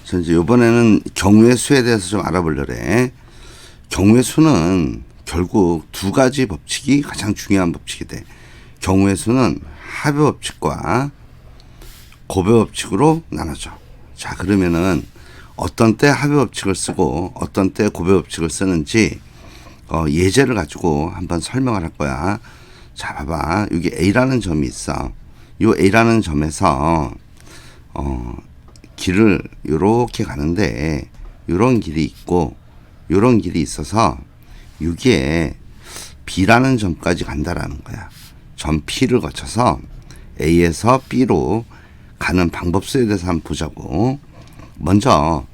자, 이제 이번에는 경우의 수에 대해서 좀 알아보려래. 경우의 수는 결국 두 가지 법칙이 가장 중요한 법칙이 돼. 경우의 수는 합의 법칙과 곱의 법칙으로 나눠져. 자, 그러면은 어떤 때 합의 법칙을 쓰고 어떤 때 곱의 법칙을 쓰는지 예제를 가지고 한번 설명을 할 거야. 자, 봐봐. 여기 A라는 점이 있어. 이 A라는 점에서 길을 요렇게 가는데 요런 길이 있고 요런 길이 있어서 여기에 B라는 점까지 간다라는 거야. 점 P를 거쳐서 A에서 B로 가는 방법수에 대해서 한번 보자고. 먼저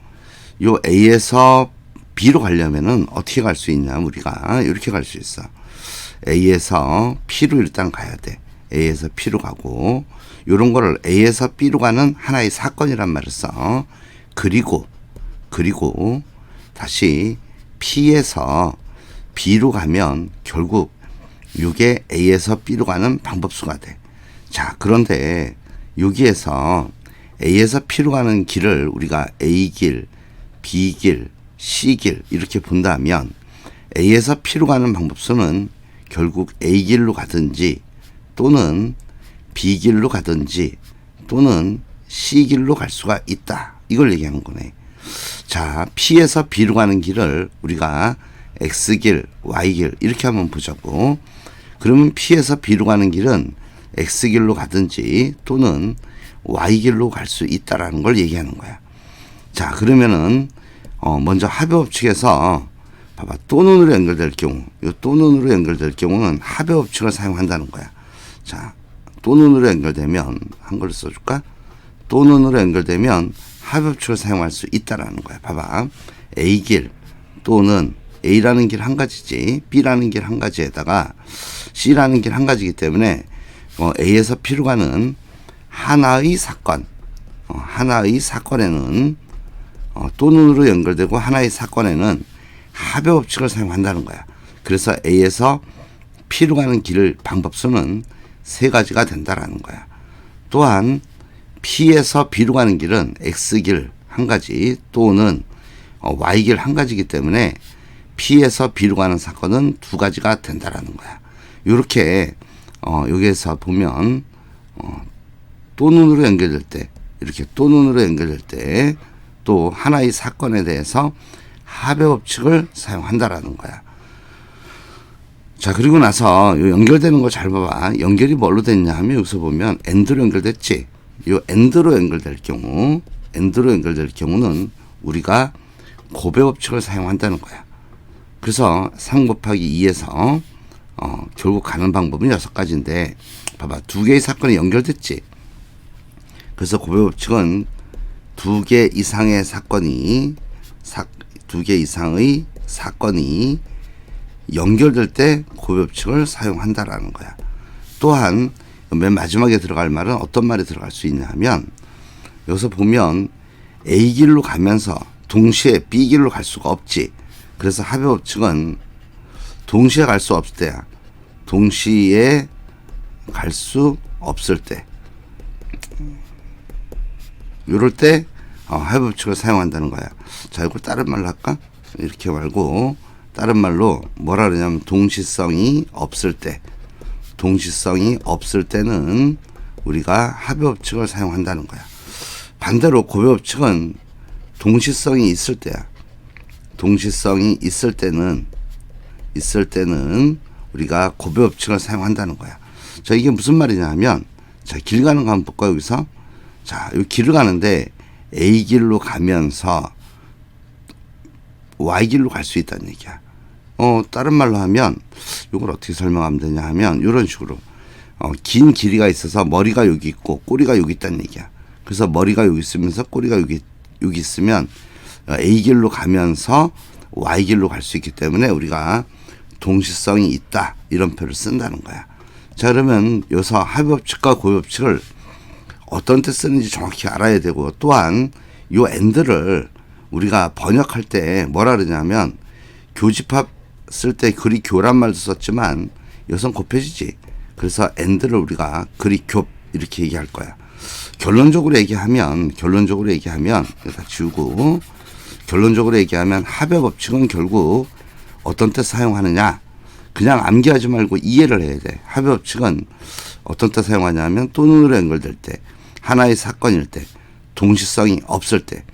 요 A에서 B로 가려면은 어떻게 갈 수 있냐? 우리가 이렇게 갈 수 있어. A에서 P로 일단 가야 돼. A에서 P로 가고 요런 거를 A에서 B로 가는 하나의 사건이란 말을 써. 그리고 다시 P에서 B로 가면 결국 이게 A에서 B로 가는 방법수가 돼. 자, 그런데 여기에서 A에서 P로 가는 길을 우리가 A길, B길, C길 이렇게 본다면 A에서 P로 가는 방법수는 결국 A길로 가든지 또는 B길로 가든지 또는 C길로 갈 수가 있다. 이걸 얘기하는 거네. 자, P에서 B로 가는 길을 우리가 X길, Y길 이렇게 한번 보자고. 그러면 P에서 B로 가는 길은 X길로 가든지 또는 Y길로 갈 수 있다라는 걸 얘기하는 거야. 자, 그러면은 먼저 합의 법칙에서 봐봐. 또는으로 연결될 경우, 이 또는으로 연결될 경우는 합의 법칙을 사용한다는 거야. 자, 또는으로 연결되면 한글로 써줄까? 또는으로 연결되면 합의 법칙을 사용할 수 있다라는 거야. 봐봐. A길 또는 A라는 길 한 가지지, B라는 길 한 가지에다가 C라는 길 한 가지이기 때문에 A에서 P로 가는 하나의 사건, 하나의 사건에는 또는으로 연결되고 하나의 사건에는 합의 법칙을 사용한다는 거야. 그래서 A에서 P로 가는 길 방법수는 세 가지가 된다라는 거야. 또한 P에서 B로 가는 길은 X길 한 가지 또는 Y길 한 가지이기 때문에 P에서 B로 가는 사건은 두 가지가 된다라는 거야. 이렇게 여기에서 보면 또는으로 연결될 때 이렇게 또는으로 연결될 때 또 하나의 사건에 대해서 합의 법칙을 사용한다라는 거야. 자, 그리고 나서 요 연결되는 거 잘 봐봐. 연결이 뭘로 됐냐 하면 여기서 보면 AND로 연결됐지. 요 AND로 연결될 경우는 우리가 곱의 법칙을 사용한다는 거야. 그래서 3 곱하기 2에서 결국 가는 방법은 6가지인데 봐봐. 두 개의 사건이 연결됐지. 그래서 곱의 법칙은 두 개 이상의 사건이 연결될 때 곱의 법칙을 사용한다라는 거야. 또한 맨 마지막에 들어갈 말은 어떤 말이 들어갈 수 있냐 하면 여기서 보면 A길로 가면서 동시에 B길로 갈 수가 없지. 그래서 합의 법칙은 동시에 갈 수 없을 때야. 동시에 갈 수 없을 때. 이럴 때 합의 법칙을 사용한다는 거야. 자, 이걸 다른 말로 할까? 이렇게 말고 다른 말로 뭐라 그러냐면 동시성이 없을 때는 우리가 합의 법칙을 사용한다는 거야. 반대로 곱의 법칙은 동시성이 있을 때야. 동시성이 있을 때는 우리가 곱의 법칙을 사용한다는 거야. 자, 이게 무슨 말이냐 하면 자, 길 가는 거 한번 볼까요? 여기서 자, 이 길을 가는데 A길로 가면서 Y길로 갈 수 있다는 얘기야. 다른 말로 하면 이걸 어떻게 설명하면 되냐 하면 이런 식으로 긴 길이가 있어서 머리가 여기 있고 꼬리가 여기 있다는 얘기야. 그래서 머리가 여기 있으면서 꼬리가 여기 있으면 A길로 가면서 Y길로 갈 수 있기 때문에 우리가 동시성이 있다 이런 표를 쓴다는 거야. 자, 그러면 여기서 합의 법칙과 곱의 법칙을 어떤 때 쓰는지 정확히 알아야 되고 또한 이 AND를 우리가 번역할 때 뭐라 그러냐면 교집합 쓸 때 그리 교란 말도 썼지만 여기선 곱해지지. 그래서 AND를 우리가 그리 교 이렇게 얘기할 거야. 결론적으로 얘기하면 다 지우고 결론적으로 얘기하면 합의 법칙은 결국 어떤 때 사용하느냐, 그냥 암기하지 말고 이해를 해야 돼. 합의 법칙은 어떤 때 사용하냐면 또는으로 연결될 때, 하나의 사건일 때, 동시성이 없을 때,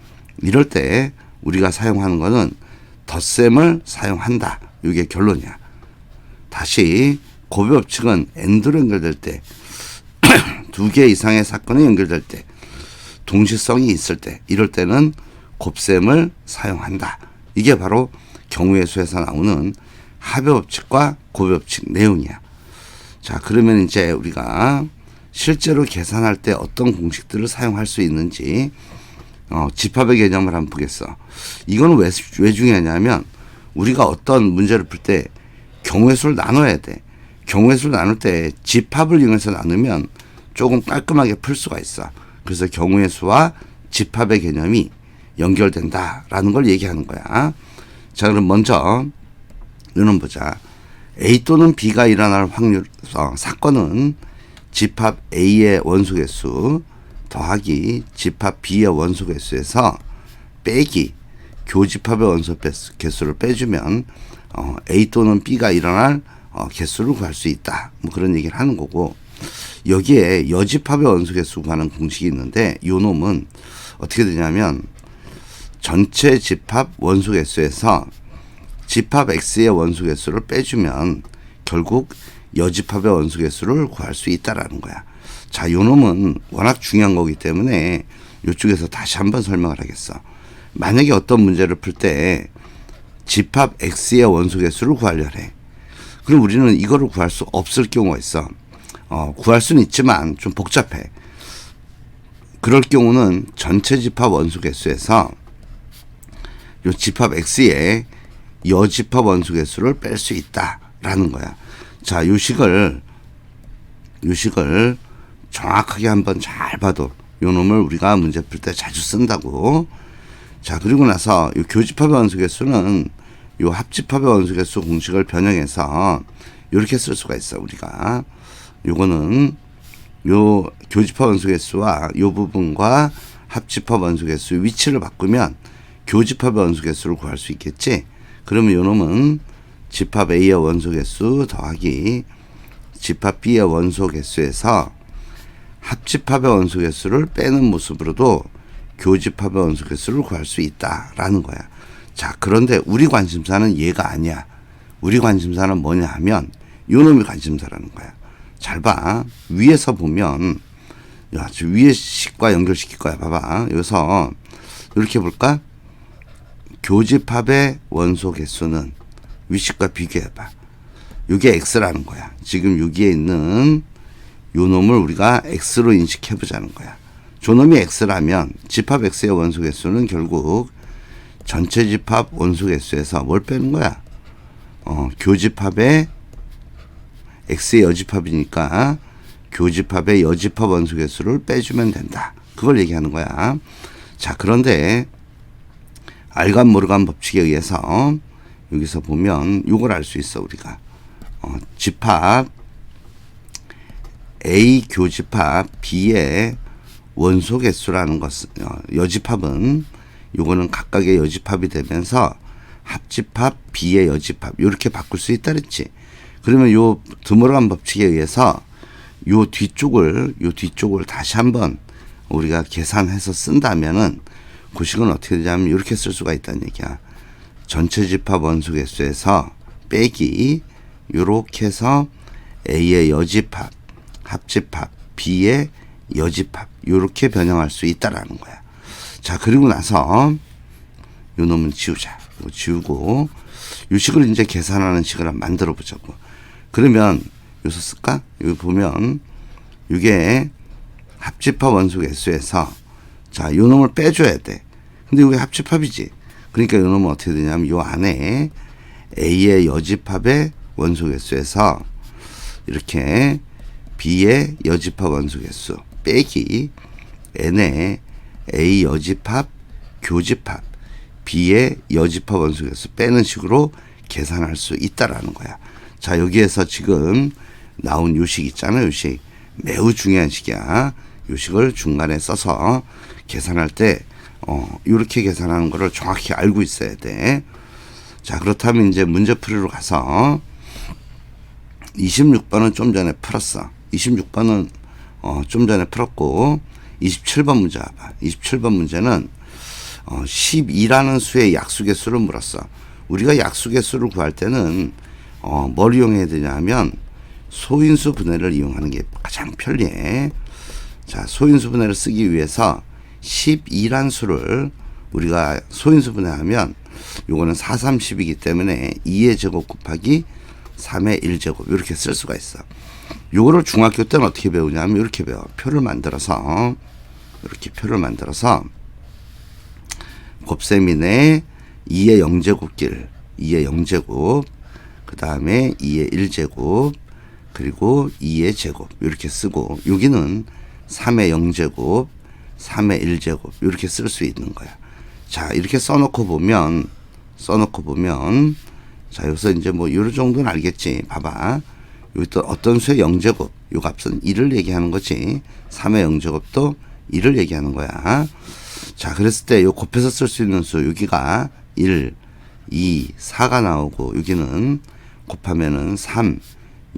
이럴 때 우리가 사용하는 거는 덧셈을 사용한다. 이게 결론이야. 다시 곱의 법칙은 엔드로 연결될 때, 두 개 이상의 사건이 연결될 때, 동시성이 있을 때, 이럴 때는 곱셈을 사용한다. 이게 바로 경우의 수에서 나오는 합의 법칙과 곱의 법칙 내용이야. 자, 그러면 이제 우리가 실제로 계산할 때 어떤 공식들을 사용할 수 있는지 집합의 개념을 한번 보겠어. 이거는 왜 중요하냐면 우리가 어떤 문제를 풀 때 경우의 수를 나눠야 돼. 경우의 수를 나눌 때 집합을 이용해서 나누면 조금 깔끔하게 풀 수가 있어. 그래서 경우의 수와 집합의 개념이 연결된다라는 걸 얘기하는 거야. 자, 그럼 먼저 이놈 보자. A 또는 B가 일어날 확률, 사건은 집합 A의 원소개수 더하기 집합 B의 원소개수에서 빼기 교집합의 원소개수를 빼주면 A 또는 B가 일어날 개수를 구할 수 있다. 뭐 그런 얘기를 하는 거고, 여기에 여집합의 원소개수 구하는 공식이 있는데 이 놈은 어떻게 되냐면 전체 집합 원소개수에서 집합 X의 원소개수를 빼주면 결국 여집합의 원소개수를 구할 수 있다라는 거야. 자, 요 놈은 워낙 중요한 거기 때문에 이쪽에서 다시 한번 설명을 하겠어. 만약에 어떤 문제를 풀 때 집합 X의 원소개수를 구하려 해. 그럼 우리는 이거를 구할 수 없을 경우가 있어. 구할 수는 있지만 좀 복잡해. 그럴 경우는 전체 집합 원소개수에서 요 집합 X의 여집합 원소개수를 뺄 수 있다라는 거야. 자, 요 식을 정확하게 한번 잘 봐도 요 놈을 우리가 문제 풀 때 자주 쓴다고. 자, 그리고 나서 요 교집합의 원소개수는 요 합집합의 원소개수 공식을 변형해서 요렇게 쓸 수가 있어. 우리가 요거는 요 교집합 원소개수와 요 부분과 합집합 원소개수 위치를 바꾸면 교집합의 원소개수를 구할 수 있겠지. 그러면 요 놈은 집합 A의 원소개수 더하기 집합 B의 원소개수에서 합집합의 원소개수를 빼는 모습으로도 교집합의 원소개수를 구할 수 있다라는 거야. 자, 그런데 우리 관심사는 얘가 아니야. 우리 관심사는 뭐냐 하면 요 놈이 관심사라는 거야. 잘 봐. 위에서 보면, 야, 저 위에 식과 연결시킬 거야. 봐봐. 여기서 이렇게 볼까? 교집합의 원소 개수는 위식과 비교해봐. 이게 X라는 거야. 지금 여기에 있는 요 놈을 우리가 X로 인식해보자는 거야. 저 놈이 X라면 집합 X의 원소 개수는 결국 전체 집합 원소 개수에서 뭘 빼는 거야? 교집합의 X의 여집합이니까 교집합의 여집합 원소 개수를 빼주면 된다. 그걸 얘기하는 거야. 자, 그런데 알간 모르간 법칙에 의해서 여기서 보면 이걸 알 수 있어. 우리가 집합 A 교집합 B의 원소 개수라는 것은 여집합은 요거는 각각의 여집합이 되면서 합집합 B의 여집합 이렇게 바꿀 수 있다 그랬지. 그러면 요 드모르간 법칙에 의해서 요 뒤쪽을 다시 한번 우리가 계산해서 쓴다면은 그 식은 어떻게 되냐면 이렇게 쓸 수가 있다는 얘기야. 전체 집합 원소 개수에서 빼기 요렇게 해서 A의 여집합, 합집합, B의 여집합 요렇게 변형할 수 있다라는 거야. 자, 그리고 나서 요 놈은 지우자. 이거 지우고 요 식을 이제 계산하는 식을 한번 만들어 보자고. 그러면 여기서 쓸까? 여기 보면 이게 합집합 원소 개수에서 자, 요 놈을 빼줘야 돼. 근데 이게 합집합이지. 그러니까 요 놈은 어떻게 되냐면 요 안에 A의 여집합의 원소 개수에서 이렇게 B의 여집합 원소 개수 빼기 N의 A 여집합 교집합 B의 여집합 원소 개수 빼는 식으로 계산할 수 있다라는 거야. 자, 여기에서 지금 나온 요식 있잖아요. 요식 매우 중요한 식이야. 식을 중간에 써서 계산할 때 이렇게 계산하는 거를 정확히 알고 있어야 돼. 자, 그렇다면 이제 문제풀이로 가서 26번은 좀 전에 풀었어. 26번은 좀 전에 풀었고 27번 문제 봐봐. 27번 문제는 12라는 수의 약수의 수를 물었어. 우리가 약수의 수를 구할 때는 뭘 이용해야 되냐면 소인수 분해를 이용하는 게 가장 편리해. 자, 소인수 분해를 쓰기 위해서 12란 수를 우리가 소인수 분해하면 요거는 4, 30이기 때문에 2의 제곱 곱하기 3의 1제곱 이렇게 쓸 수가 있어. 요거를 중학교 때는 어떻게 배우냐면 이렇게 배워. 표를 만들어서 이렇게 표를 만들어서 곱셈이네 2의 0제곱길 2의 0제곱 그 다음에 2의 1제곱 그리고 2의 제곱 이렇게 쓰고 여기는 3의 0제곱 3의 1제곱 이렇게 쓸 수 있는 거야. 자, 이렇게 써놓고 보면 자, 여기서 이제 뭐 요 정도는 알겠지. 봐봐. 여기 또 어떤 수의 0제곱 요 값은 1을 얘기하는 거지. 3의 0제곱도 1을 얘기하는 거야. 자, 그랬을 때 요 곱해서 쓸 수 있는 수 여기가 1, 2, 4가 나오고 여기는 곱하면은 3,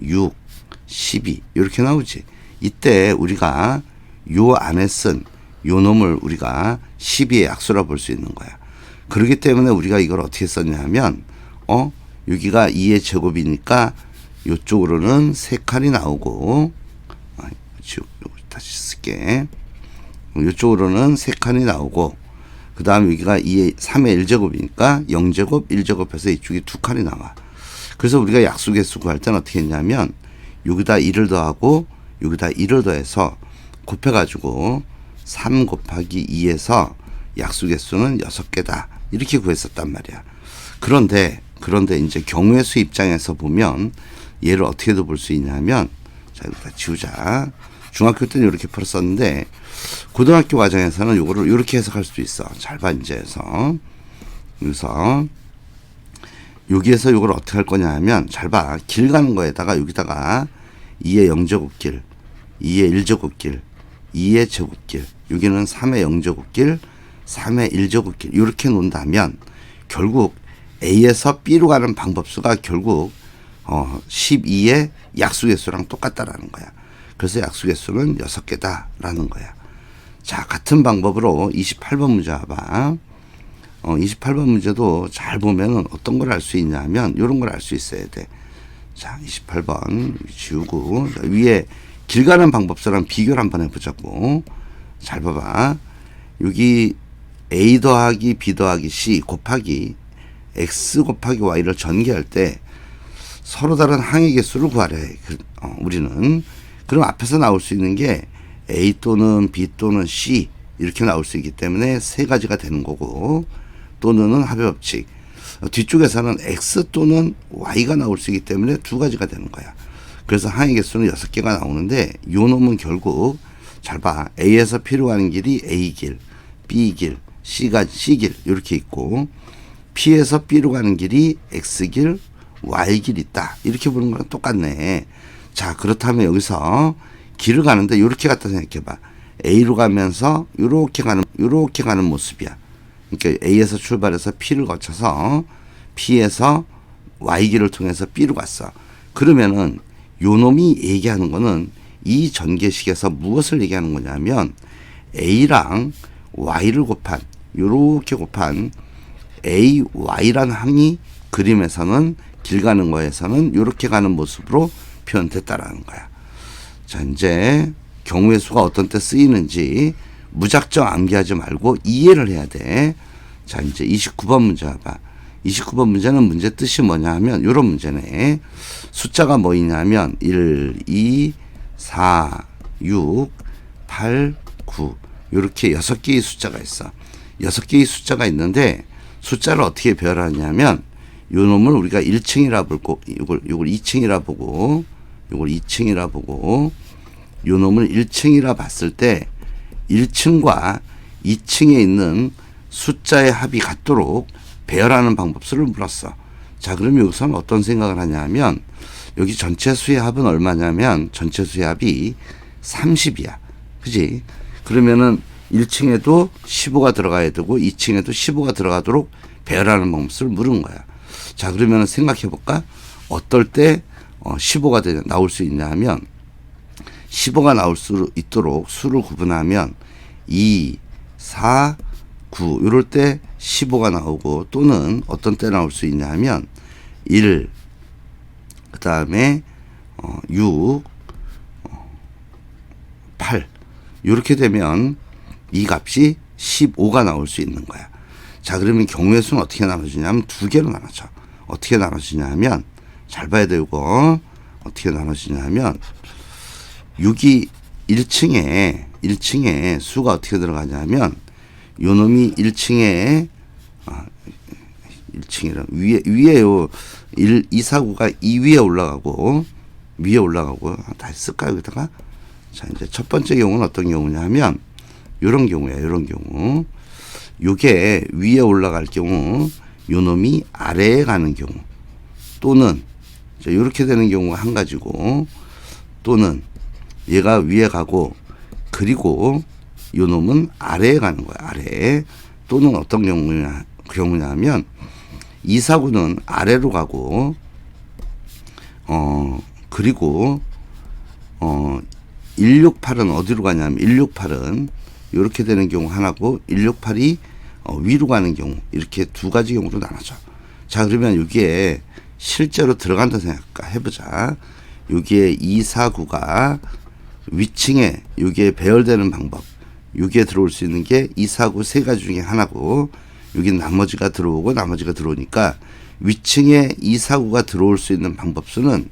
6, 12 이렇게 나오지. 이때 우리가 요 안에 쓴 요 놈을 우리가 12의 약수라 볼 수 있는 거야. 그렇기 때문에 우리가 이걸 어떻게 썼냐 하면 여기가 2의 제곱이니까 요쪽으로는 3칸이 나오고 다시 쓸게. 요쪽으로는 3칸이 나오고 그 다음 여기가 3의 1제곱이니까 0제곱 1제곱 해서 이쪽이 2칸이 나와. 그래서 우리가 약수개수 구할 때는 어떻게 했냐면 여기다 1을 더하고 여기다 1을 더해서 곱해가지고 3 곱하기 2에서 약수개수는 6개다 이렇게 구했었단 말이야. 그런데 이제 경우의 수 입장에서 보면 얘를 어떻게도 볼 수 있냐면 자, 여기다 지우자. 중학교 때는 이렇게 풀었었는데 고등학교 과정에서는 요거를 이렇게 해석할 수도 있어. 잘 봐, 이제 해서. 그래서 여기에서 요걸 어떻게 할 거냐 하면 잘 봐. 길 가는 거에다가 여기다가 2의 0제곱길 2의 1제곱길 2의 제곱길 여기는 3의 0제곱길 3의 1제곱길 이렇게 놓는다면 결국 A에서 B로 가는 방법수가 결국 12의 약수개수랑 똑같다라는 거야. 그래서 약수개수는 6개다라는 거야. 자, 같은 방법으로 28번 문제 봐봐. 28번 문제도 잘 보면은 어떤 걸 알 수 있냐면 이런 걸 알 수 있어야 돼. 자, 28번 지우고 자, 위에 길 가는 방법수랑 비교를 한번 해보자고. 잘 봐봐. 여기 A 더하기 B 더하기 C 곱하기 X 곱하기 Y를 전개할 때 서로 다른 항의 개수를 구하래. 우리는. 그럼 앞에서 나올 수 있는 게 A 또는 B 또는 C 이렇게 나올 수 있기 때문에 세 가지가 되는 거고 또는 합의 법칙. 뒤쪽에서는 X 또는 Y가 나올 수 있기 때문에 두 가지가 되는 거야. 그래서 항의 개수는 6개가 나오는데 요 놈은 결국 잘 봐. A에서 P로 가는 길이 A길, B길, C길 이렇게 있고 P에서 B로 가는 길이 X길, Y길 있다. 이렇게 보는 거랑 똑같네. 자, 그렇다면 여기서 길을 가는데 이렇게 갖다 생각해봐. A로 가면서 이렇게 가는 모습이야. 그러니까 A에서 출발해서 P를 거쳐서 P에서 Y길을 통해서 B로 갔어. 그러면은 요 놈이 얘기하는 거는 이 전개식에서 무엇을 얘기하는 거냐면 A랑 Y를 요렇게 곱한 AY라는 항이 그림에서는 길 가는 거에서는 요렇게 가는 모습으로 표현됐다라는 거야. 자, 이제 경우의 수가 어떤 때 쓰이는지 무작정 암기하지 말고 이해를 해야 돼. 자, 이제 29번 문제 봐봐. 29번 문제는 문제 뜻이 뭐냐 하면 요런 문제네. 숫자가 뭐 있냐면 1, 2, 4, 6, 8, 9 요렇게 6개의 숫자가 있어. 6개의 숫자가 있는데 숫자를 어떻게 배열하냐면 요 놈을 우리가 1층이라 보고 요걸 2층이라 보고 요걸 2층이라 보고 요 놈을 1층이라 봤을 때 1층과 2층에 있는 숫자의 합이 같도록 배열하는 방법수를 물었어. 자, 그럼 여기서는 어떤 생각을 하냐면 여기 전체 수의 합은 얼마냐면 전체 수의 합이 30이야. 그지? 그러면은 1층에도 15가 들어가야 되고 2층에도 15가 들어가도록 배열하는 방법을 물은 거야. 자, 그러면은 생각해 볼까? 어떨 때 15가 나올 수 있냐 하면 15가 나올 수 있도록 수를 구분하면 2, 4, 9 이럴 때 15가 나오고, 또는 어떤 때 나올 수 있냐 하면 1, 그 다음에 6, 8 이렇게 되면 이 값이 15가 나올 수 있는 거야. 자, 그러면 경우의 수는 어떻게 나눠지냐 하면 두 개로 나눠져. 어떻게 나눠지냐 하면 잘 봐야 되고, 어떻게 나눠지냐 하면 6이 1층에 수가 어떻게 들어가냐 하면 요 놈이 1층에 1층이랑 위에요. 1, 2, 4, 9가 이 위에 올라가고 다시 쓸까요? 여기다가. 자, 이제 첫 번째 경우는 어떤 경우냐 하면 요런 경우야. 요런 경우. 요게 위에 올라갈 경우 요 놈이 아래에 가는 경우, 또는 요렇게 되는 경우가 한 가지고, 또는 얘가 위에 가고 그리고 요 놈은 아래에 가는 거야. 아래에. 또는 어떤 경우냐 하면 2, 4, 9는 아래로 가고 그리고 168은 어디로 가냐면 168은 이렇게 되는 경우 하나고, 168이 위로 가는 경우, 이렇게 두 가지 경우로 나눠져. 자, 그러면 여기에 실제로 들어간다 생각해보자. 여기에 2, 4, 9가 위층에 여기에 배열되는 방법, 여기에 들어올 수 있는 게 2, 4, 9 세 가지 중에 하나고, 여기 나머지가 들어오고 나머지가 들어오니까 위층에 2, 4, 9가 들어올 수 있는 방법수는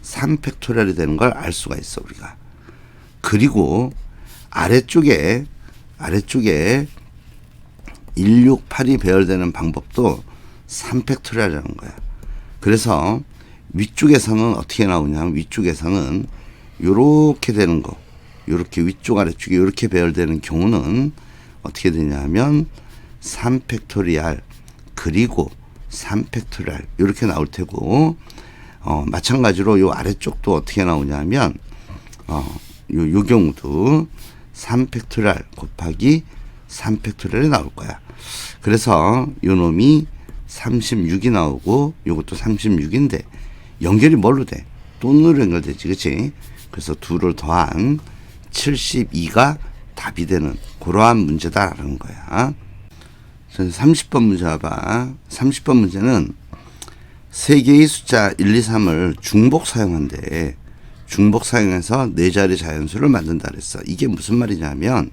3팩토리얼이 되는 걸 알 수가 있어, 우리가. 그리고 아래쪽에 168이 배열되는 방법도 3팩토리얼이라는 거야. 그래서 위쪽에서는 어떻게 나오냐면, 위쪽에서는 요렇게 되는 거, 요렇게 위쪽 아래쪽에 요렇게 배열되는 경우는 어떻게 되냐면 3팩토리얼 그리고 3팩토리얼 요렇게 나올 테고, 마찬가지로 요 아래쪽도 어떻게 나오냐면 요 경우도 3팩토리얼 곱하기 3팩토리얼이 나올 거야. 그래서 요 놈이 36이 나오고 요것도 36인데 연결이 뭘로 돼? 돈으로 연결되지, 그치? 그래서 둘을 더한 72가 답이 되는 그러한 문제다라는 거야. 30번 문제 봐봐. 30번 문제는 세 개의 숫자 1, 2, 3을 중복 사용한대. 중복 사용해서 네 자리 자연수를 만든다 그랬어. 이게 무슨 말이냐면,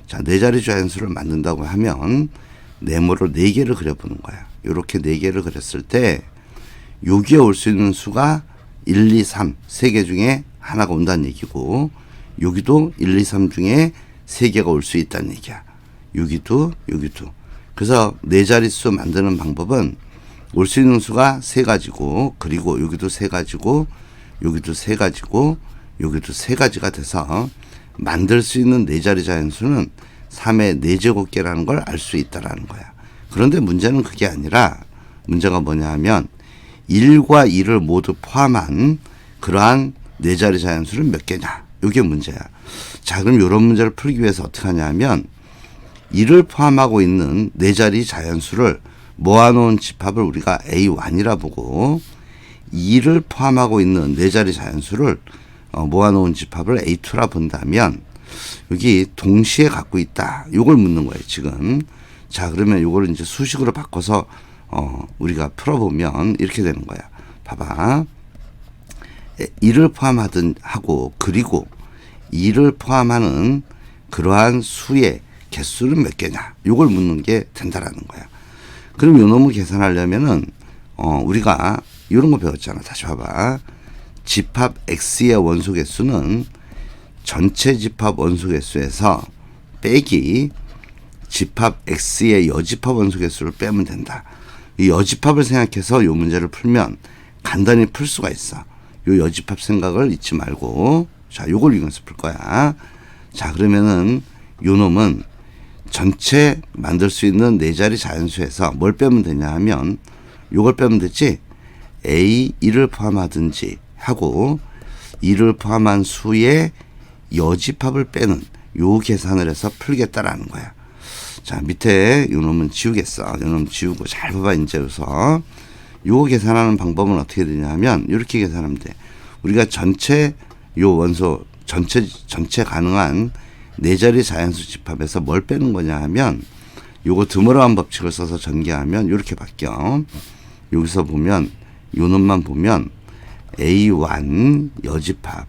자, 네 자리 자연수를 만든다고 하면 네모로 네 개를 그려보는 거야. 요렇게 네 개를 그렸을 때 여기에 올 수 있는 수가 1, 2, 3 세 개 중에 하나가 온다는 얘기고, 여기도 1, 2, 3 중에 세 개가 올 수 있다는 얘기야. 여기도. 그래서 네 자릿수 만드는 방법은 올 수 있는 수가 세 가지고, 그리고 여기도 세 가지고, 여기도 세 가지고, 여기도 세 가지가 돼서 만들 수 있는 네 자리 자연수는 3의 4제곱개라는 걸 알 수 있다라는 거야. 그런데 문제는 그게 아니라, 문제가 뭐냐 하면 1과 2를 모두 포함한 그러한 네 자리 자연수는 몇 개냐, 이게 문제야. 자, 그럼 이런 문제를 풀기 위해서 어떻게 하냐면 1을 포함하고 있는 네 자리 자연수를 모아놓은 집합을 우리가 A1이라 보고, 2를 포함하고 있는 네 자리 자연수를 모아놓은 집합을 A2라 본다면 여기 동시에 갖고 있다, 요걸 묻는 거예요 지금. 자, 그러면 요거를 이제 수식으로 바꿔서 우리가 풀어보면 이렇게 되는 거야. 봐봐. 1을 포함하든 하고, 그리고 2를 포함하는 그러한 수의 개수는 몇 개냐, 요걸 묻는 게 된다라는 거야. 그럼 요 놈을 계산하려면은 우리가 이런 거 배웠잖아. 다시 봐봐. 집합 X의 원소 개수는 전체 집합 원소 개수에서 빼기 집합 X의 여집합 원소 개수를 빼면 된다. 이 여집합을 생각해서 요 문제를 풀면 간단히 풀 수가 있어. 요 여집합 생각을 잊지 말고, 자, 요걸 이용해서 풀 거야. 자, 그러면은 요 놈은 전체 만들 수 있는 네 자리 자연수에서 뭘 빼면 되냐 하면 요걸 빼면 되지. A1을 포함하든지 하고 2를 포함한 수의 여집합을 빼는 요 계산을 해서 풀겠다라는 거야. 자, 밑에 요 놈은 지우겠어. 요 놈 지우고 잘 봐봐. 이제 여기서 요 계산하는 방법은 어떻게 되냐 하면 이렇게 계산하면 돼. 우리가 전체 요 원소 전체 가능한 네 자리 자연수 집합에서 뭘 빼는 거냐 하면 요거 드물어한 법칙을 써서 전개하면 이렇게 바뀌어. 여기서 보면 요 놈만 보면 A1 여집합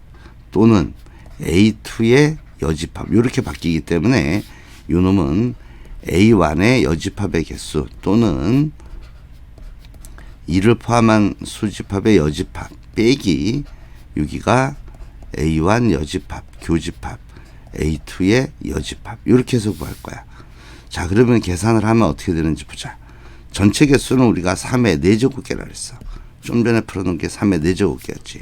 또는 A2의 여집합 이렇게 바뀌기 때문에 요 놈은 A1의 여집합의 개수 또는 이를 포함한 수집합의 여집합 빼기 여기가 A1 여집합, 교집합, A2의 여집합 이렇게 해서 구할 거야. 자, 그러면 계산을 하면 어떻게 되는지 보자. 전체 개수는 우리가 3의 4제곱개라 그랬어. 좀 전에 풀어놓은 게 3의 4제곱개였지.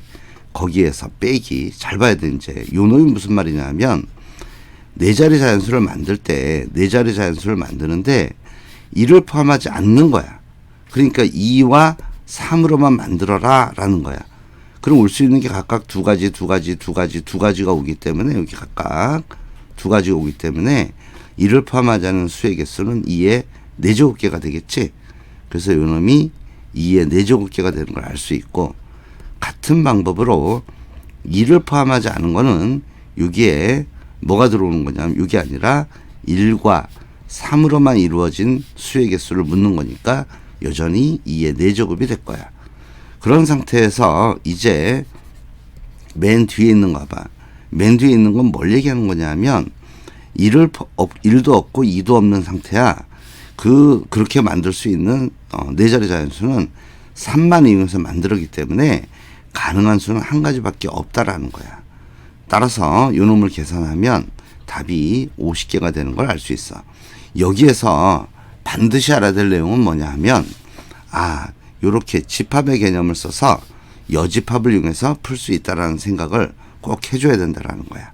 거기에서 빼기 잘 봐야 돼. 이제 요 놈이 무슨 말이냐 하면 네 자리 자연수를 만들 때 네 자리 자연수를 만드는데 1을 포함하지 않는 거야. 그러니까 2와 3으로만 만들어라 라는 거야. 그럼 올 수 있는 게 각각 두 가지가 오기 때문에 여기 각각 두 가지가 오기 때문에 1을 포함하지 않은 수의 개수는 2의 4제곱개가 되겠지. 그래서 요 놈이 2의 4제곱개가 되는 걸 알 수 있고 같은 방법으로 2를 포함하지 않은 거는 여기에 뭐가 들어오는 거냐면 이게 아니라 1과 3으로만 이루어진 수의 개수를 묻는 거니까 여전히 2의 4제곱이 될 거야. 그런 상태에서 이제 맨 뒤에 있는 거 봐. 맨 뒤에 있는 건 뭘 얘기하는 거냐면 1도 없고 2도 없는 상태야. 그렇게 만들 수 있는 네 자리 자연수는 3만 이용해서 만들었기 때문에 가능한 수는 한 가지밖에 없다라는 거야. 따라서 요 놈을 계산하면 답이 50개가 되는 걸 알 수 있어. 여기에서 반드시 알아야 될 내용은 뭐냐 하면 요렇게 집합의 개념을 써서 여집합을 이용해서 풀 수 있다라는 생각을 꼭 해줘야 된다라는 거야.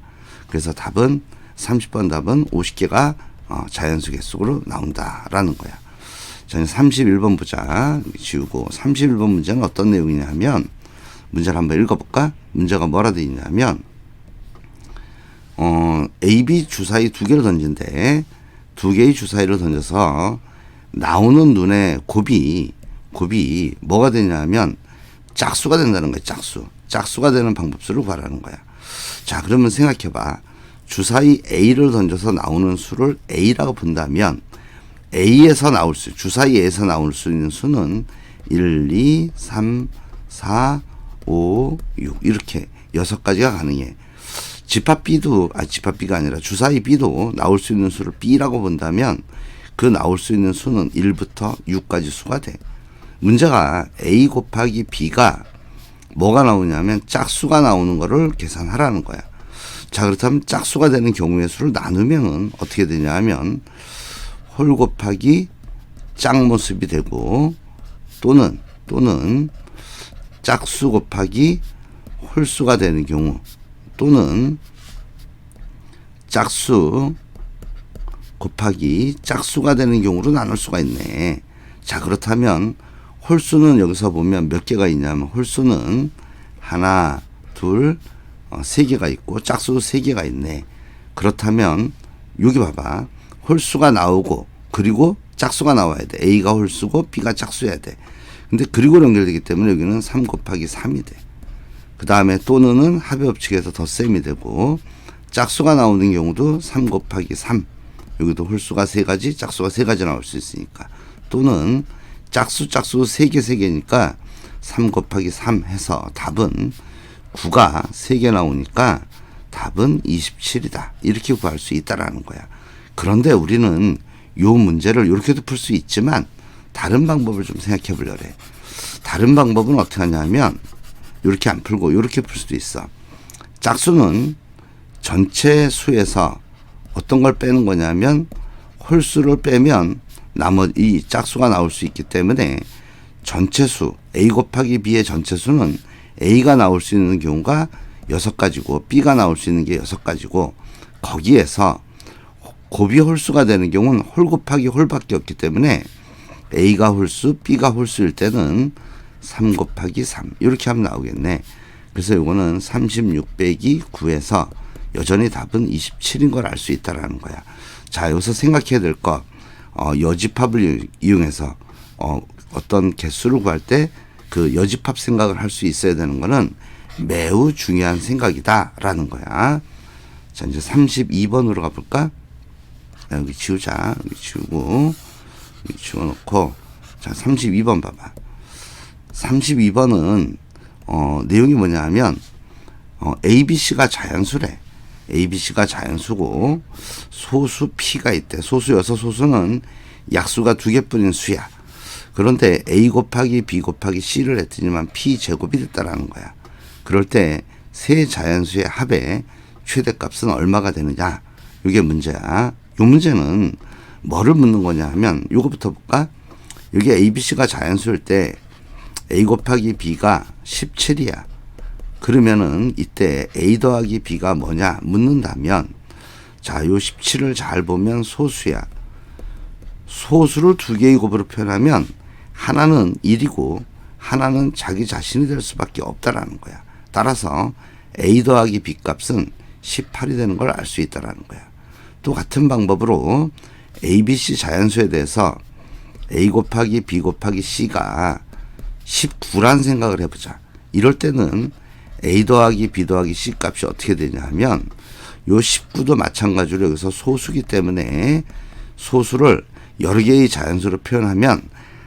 그래서 답은 30번 답은 50개가 자연수 개수로 나온다라는 거야. 자, 31번 보자. 지우고 31번 문제는 어떤 내용이냐 하면 문제를 한번 읽어볼까? 문제가 뭐라 되어 있냐면 A, B 주사위 두 개를 던진대. 두 개의 주사위를 던져서 나오는 눈의 곱이 뭐가 되냐면 짝수가 된다는 거야. 짝수가 되는 방법수를 구하라는 거야. 자, 그러면 생각해봐. 주사위 A를 던져서 나오는 수를 A라고 본다면 주사위 A에서 나올 수 있는 수는 1, 2, 3, 4, 5, 6 이렇게 6가지가 가능해. 집합비가 아니라 주사위 B도 나올 수 있는 수를 B라고 본다면 그 나올 수 있는 수는 1부터 6까지 수가 돼. 문제가 A 곱하기 B가 뭐가 나오냐면 짝수가 나오는 거를 계산하라는 거야. 자, 그렇다면 짝수가 되는 경우의 수를 나누면은 어떻게 되냐 하면 홀 곱하기 짝 모습이 되고 또는 짝수 곱하기 홀수가 되는 경우 또는 짝수 곱하기 짝수가 되는 경우로 나눌 수가 있네. 자, 그렇다면 홀수는 여기서 보면 몇 개가 있냐면 홀수는 하나, 둘, 세 개가 있고 짝수도 세 개가 있네. 그렇다면 여기 봐봐. 홀수가 나오고 그리고 짝수가 나와야 돼. A가 홀수고 B가 짝수여야 돼. 근데 그리고 연결되기 때문에 여기는 3 곱하기 3이 돼. 그 다음에 또는 합의 법칙에서 덧셈이 되고 짝수가 나오는 경우도 3 곱하기 3. 여기도 홀수가 3가지, 짝수가 3가지 나올 수 있으니까. 또는 짝수 3개니까 3 곱하기 3 해서 답은 9가 3개 나오니까 답은 27이다. 이렇게 구할 수 있다라는 거야. 그런데 우리는 요 문제를 이렇게도 풀 수 있지만 다른 방법을 좀 생각해 보려래. 다른 방법은 어떻게 하냐면 이렇게 안 풀고 이렇게 풀 수도 있어. 짝수는 전체 수에서 어떤 걸 빼는 거냐면 홀수를 빼면 나머지 이 짝수가 나올 수 있기 때문에 전체 수 A 곱하기 B의 전체 수는 A가 나올 수 있는 경우가 6가지고 B가 나올 수 있는 게 6가지고 거기에서 곱이 홀수가 되는 경우는 홀 곱하기 홀밖에 없기 때문에 A가 홀수, B가 홀수일 때는 3 곱하기 3 이렇게 하면 나오겠네. 그래서 이거는 36 빼기 9에서 여전히 답은 27인 걸 알 수 있다라는 거야. 자, 여기서 생각해야 될 것, 여집합을 이용해서 어떤 개수를 구할 때 그 여집합 생각을 할 수 있어야 되는 거는 매우 중요한 생각이다라는 거야. 자, 이제 32번으로 가볼까? 여기 지우자. 여기 지우고, 여기 지워놓고, 자, 32번 봐봐. 32번은, 내용이 뭐냐 하면, ABC가 자연수래. ABC가 자연수고, 소수 P가 있대. 소수여서 소수는 약수가 2개뿐인 수야. 그런데 A 곱하기 B 곱하기 C를 했더니만 P 제곱이 됐다라는 거야. 그럴 때 세 자연수의 합의 최대값은 얼마가 되느냐? 이게 문제야. 이 문제는 뭐를 묻는 거냐 하면 요거부터 볼까? 여기 ABC가 자연수일 때 A 곱하기 B가 17이야. 그러면은 이때 A 더하기 B가 뭐냐 묻는다면, 자, 요 17을 잘 보면 소수야. 소수를 2개의 곱으로 표현하면 하나는 1이고 하나는 자기 자신이 될 수밖에 없다라는 거야. 따라서 A 더하기 B 값은 18이 되는 걸 알 수 있다라는 거야. 또 같은 방법으로 ABC 자연수에 대해서 A 곱하기 B 곱하기 C가 19란 생각을 해보자. 이럴 때는 A 더하기 B 더하기 C 값이 어떻게 되냐 하면 요 19도 마찬가지로 여기서 소수기 때문에 소수를 여러 개의 자연수로 표현하면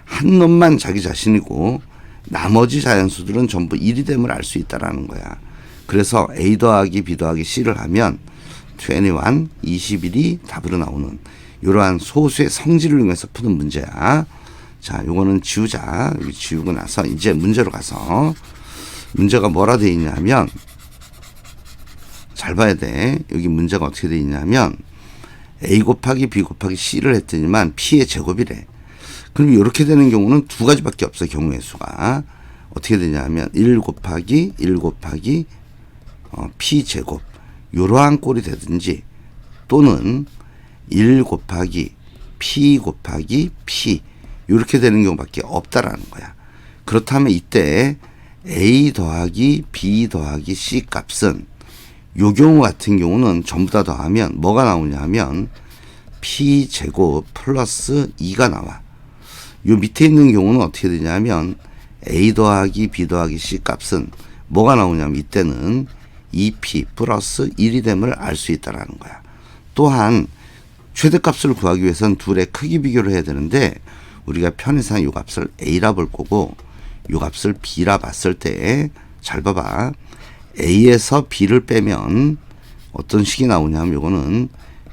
한 놈만 자기 자신이고 나머지 자연수들은 전부 1이 됨을 알 수 있다라는 거야. 그래서 A 더하기 B 더하기 C를 하면 21, 21이 답으로 나오는 이러한 소수의 성질을 이용해서 푸는 문제야. 자, 요거는 지우자. 여기 지우고 나서 이제 문제로 가서 문제가 뭐라 되어 있냐면 잘 봐야 돼. 여기 문제가 어떻게 되어 있냐면 A 곱하기 B 곱하기 C를 했더니만 P의 제곱이래. 그럼 이렇게 되는 경우는 2가지밖에 없어. 경우의 수가 어떻게 되냐면 1 곱하기 1 곱하기 P 제곱 이러한 꼴이 되든지 또는 1 곱하기 P 곱하기 P 이렇게 되는 경우밖에 없다라는 거야. 그렇다면 이때 A 더하기 B 더하기 C 값은 요 경우 같은 경우는 전부 다 더하면 뭐가 나오냐 하면 P 제곱 플러스 2가 나와. 요 밑에 있는 경우는 어떻게 되냐면 A 더하기 B 더하기 C 값은 뭐가 나오냐면 이때는 2P 플러스 1이 됨을 알 수 있다라는 거야. 또한 최대값을 구하기 위해서는 둘의 크기 비교를 해야 되는데 우리가 편의상 요 값을 A라 볼 거고 요 값을 B라 봤을 때 잘 봐봐. A에서 B를 빼면 어떤 식이 나오냐면 요거는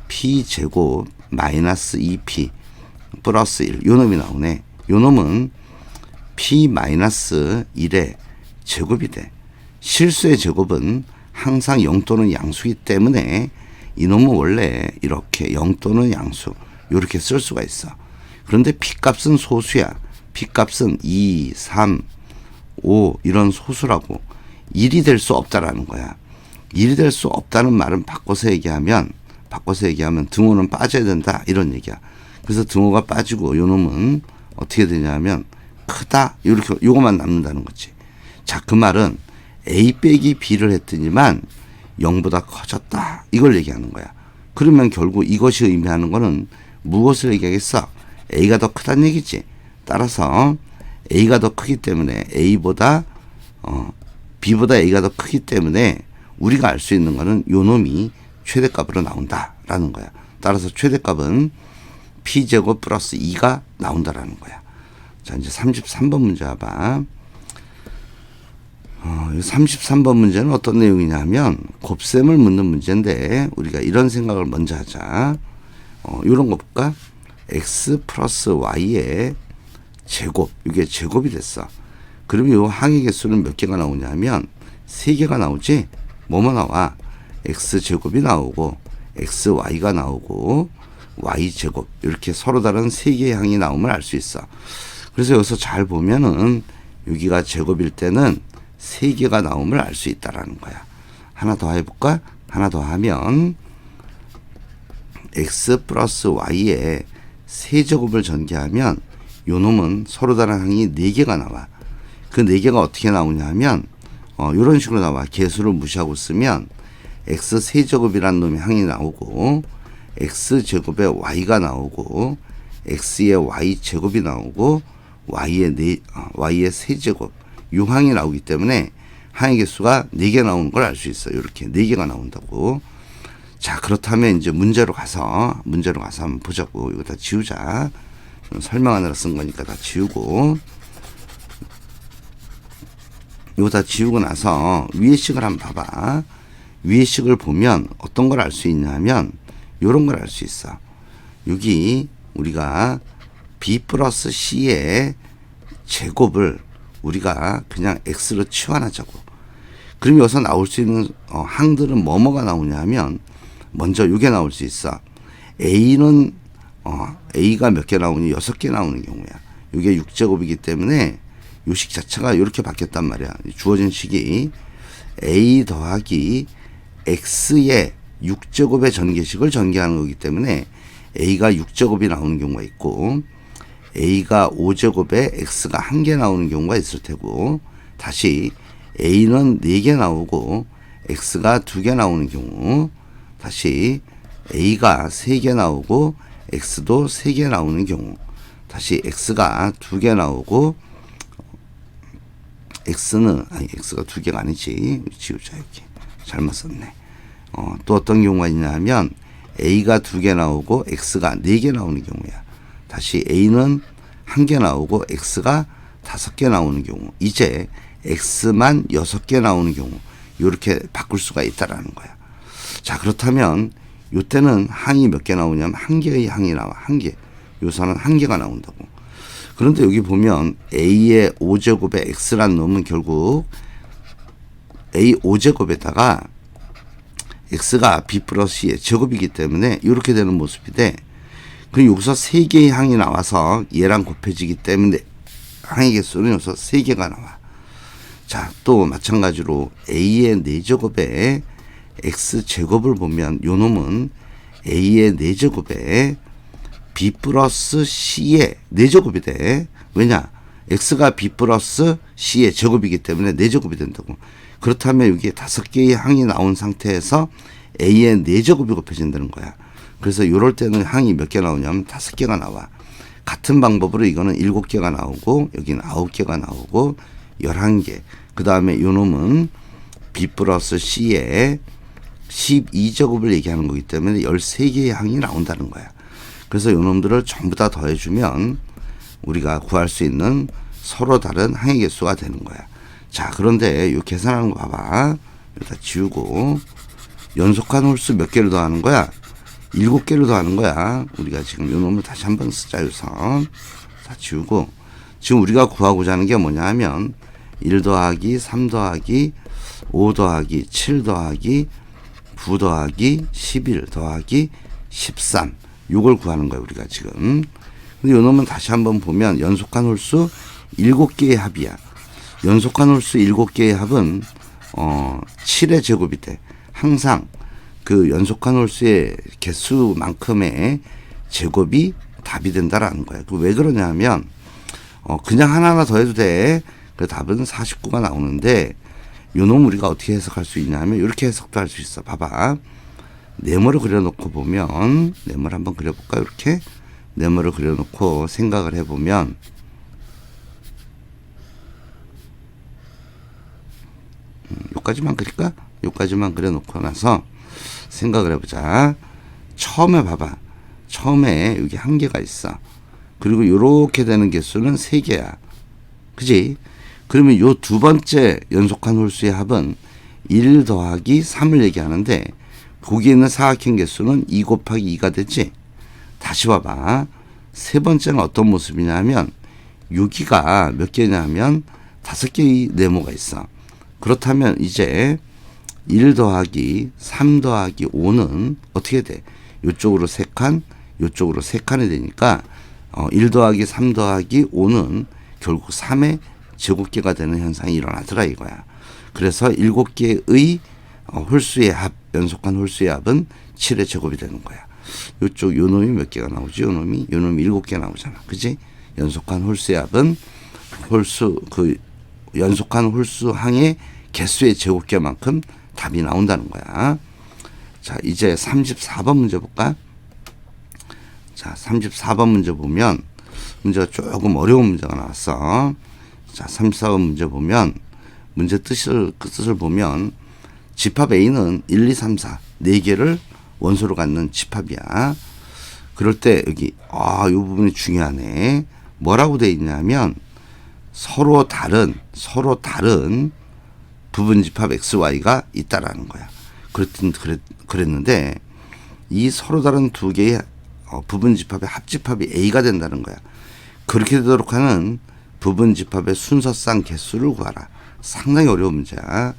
P 제곱 마이너스 2P 플러스 1 요 놈이 나오네. 요 놈은 P 마이너스 1의 제곱이 돼. 실수의 제곱은 항상 0 또는 양수이기 때문에 이놈은 원래 이렇게 0 또는 양수 이렇게 쓸 수가 있어. 그런데 P값은 소수야. P값은 2, 3, 5 이런 소수라고 1이 될 수 없다라는 거야. 1이 될 수 없다는 말은 바꿔서 얘기하면 등호는 빠져야 된다 이런 얘기야. 그래서 등호가 빠지고 요 놈은 어떻게 되냐면 크다 이렇게 요것만 남는다는 거지. 자, 그 말은 A 빼기 B를 했더니만 0보다 커졌다 이걸 얘기하는 거야. 그러면 결국 이것이 의미하는 거는 무엇을 얘기하겠어? A가 더 크다는 얘기지. 따라서 A가 더 크기 때문에 A보다 B보다 A가 더 크기 때문에 우리가 알 수 있는 거는 요 놈이 최대값으로 나온다라는 거야. 따라서 최대값은 P제곱 플러스 2가 나온다라는 거야. 자, 이제 33번 문제 봐봐. 33번 문제는 어떤 내용이냐면 곱셈을 묻는 문제인데 우리가 이런 생각을 먼저 하자. 이런 거 볼까? X 플러스 Y의 제곱, 이게 제곱이 됐어. 그러면 이 항의 개수는 몇 개가 나오냐면 3개가 나오지. 뭐뭐 나와? X제곱이 나오고 XY가 나오고 Y제곱 이렇게 서로 다른 3개의 항이 나오면 알 수 있어. 그래서 여기서 잘 보면은 여기가 제곱일 때는 3개가 나오면 알 수 있다라는 거야. 하나 더 해볼까? 하나 더 하면 X 플러스 Y의 세제곱을 전개하면 요 놈은 서로 다른 항이 4개가 나와. 그 4개가 어떻게 나오냐 하면 이런 식으로 나와. 개수를 무시하고 쓰면 x 세제곱이라는 놈의 항이 나오고 x 제곱에 y가 나오고 x의 y 제곱이 나오고 y의 세제곱 이 항이 나오기 때문에 항의 개수가 4개 나오는 걸 알 수 있어요. 이렇게 4개가 나온다고. 자, 그렇다면 이제 문제로 가서 한번 보자고. 이거 다 지우자. 설명하느라 쓴 거니까 다 지우고. 이거 다 지우고 나서 위의 식을 한번 봐봐. 위의 식을 보면 어떤 걸 알 수 있냐면 요런 걸 알 수 있어. 여기 우리가 b 플러스 c의 제곱을 우리가 그냥 x로 치환하자고. 그럼 여기서 나올 수 있는 항들은 뭐가 나오냐 하면 먼저 이게 나올 수 있어. a는 a가 몇 개 나오니 6개 나오는 경우야. 이게 6제곱이기 때문에 요 식 자체가 이렇게 바뀌었단 말이야. 주어진 식이 a 더하기 x의 6제곱의 전개식을 전개하는 거기 때문에 a가 6제곱이 나오는 경우가 있고 a가 5제곱에 x가 1개 나오는 경우가 있을 테고 다시 a는 4개 나오고 x가 2개 나오는 경우 다시 a가 3개 나오고 x도 3개 나오는 경우 다시 x가 2개 나오고 x가 2개가 아니지. 지우자. 이렇게 잘못 썼네. 또 어떤 경우가 있냐 하면 a가 2개 나오고 x가 4개 나오는 경우야. 다시 a는 1개 나오고 x가 5개 나오는 경우. 이제 x만 6개 나오는 경우. 이렇게 바꿀 수가 있다라는 거야. 자, 그렇다면 요때는 항이 몇 개 나오냐면 1개의 항이 나와. 1개. 요서는 1개가 나온다고. 그런데 여기 보면 a의 5제곱에 x라는 놈은 결국 a 5제곱에다가 x가 b 플러스 c의 제곱이기 때문에 이렇게 되는 모습이 돼. 그럼 여기서 3개의 항이 나와서 얘랑 곱해지기 때문에 항의 개수는 여기서 3개가 나와. 자, 또 마찬가지로 a의 4제곱에 x제곱을 보면 요 놈은 a의 4제곱에 b 플러스 c의 4제곱이 돼. 왜냐? x가 b 플러스 c의 제곱이기 때문에 4제곱이 된다고. 그렇다면 여기에 5개의 항이 나온 상태에서 a의 4제곱이 곱해진다는 거야. 그래서 이럴 때는 항이 몇 개 나오냐면 5개가 나와. 같은 방법으로 이거는 7개가 나오고 여기는 9개가 나오고 11개. 그 다음에 이 놈은 b 플러스 c의 12제곱을 얘기하는 거기 때문에 13개의 항이 나온다는 거야. 그래서 이 놈들을 전부 다 더해주면 우리가 구할 수 있는 서로 다른 항의 개수가 되는 거야. 자, 그런데 이 계산하는 거 봐봐. 다 지우고 연속한 홀수 몇 개를 더하는 거야? 7개를 더하는 거야. 우리가 지금 이 놈을 다시 한번 쓰자. 우선 다 지우고 지금 우리가 구하고자 하는 게 뭐냐 하면 1 더하기 3 더하기 5 더하기 7 더하기 9 더하기 11 더하기 13 요걸 구하는 거야 우리가 지금. 근데 요 놈은 다시 한번 보면 연속한 홀수 7개의 합이야. 연속한 홀수 7개의 합은 7의 제곱이 돼. 항상 그 연속한 홀수의 개수만큼의 제곱이 답이 된다라는 거야. 그 왜 그러냐 하면 그냥 하나하나 더해도 돼. 그 답은 49가 나오는데 요 놈 우리가 어떻게 해석할 수 있냐 하면 이렇게 해석도 할 수 있어. 봐봐. 네모를 그려놓고 보면 네모를 한번 그려볼까? 이렇게 네모를 그려놓고 생각을 해보면 요까지만 그릴까? 요까지만 그려놓고 나서 생각을 해보자. 처음에 봐봐. 처음에 여기 1개가 있어. 그리고 요렇게 되는 개수는 3개야. 그지? 그러면 요 두 번째 연속한 홀수의 합은 1 더하기 3을 얘기하는데 거기에 있는 사각형 개수는 2 곱하기 2가 되지. 다시 봐봐. 세 번째는 어떤 모습이냐면 여기가 몇 개냐면 5개의 네모가 있어. 그렇다면 이제 1 더하기 3 더하기 5는 어떻게 돼? 이쪽으로 3칸, 이쪽으로 3칸이 되니까 1 더하기 3 더하기 5는 결국 3의 제곱계가 되는 현상이 일어나더라 이거야. 그래서 7개의 홀수의 합, 연속한 홀수의 합은 7의 제곱이 되는 거야. 요쪽 요 놈이 몇 개가 나오지? 요 놈이 7개 나오잖아. 그지? 연속한 홀수의 합은 연속한 홀수 항의 개수의 제곱계만큼 답이 나온다는 거야. 자, 이제 34번 문제 볼까? 자, 34번 문제 보면 문제가 조금 어려운 문제가 나왔어. 자, 34번 문제 보면 문제 뜻을 보면 집합 A는 1, 2, 3, 4 4개를 원소로 갖는 집합이야. 그럴 때 여기 이 부분이 중요하네. 뭐라고 돼 있냐면 서로 다른 부분 집합 XY가 있다라는 거야. 그랬는데 이 서로 다른 두 개의 부분 집합의 합집합이 A가 된다는 거야. 그렇게 되도록 하는 부분 집합의 순서상 개수를 구하라. 상당히 어려운 문제야.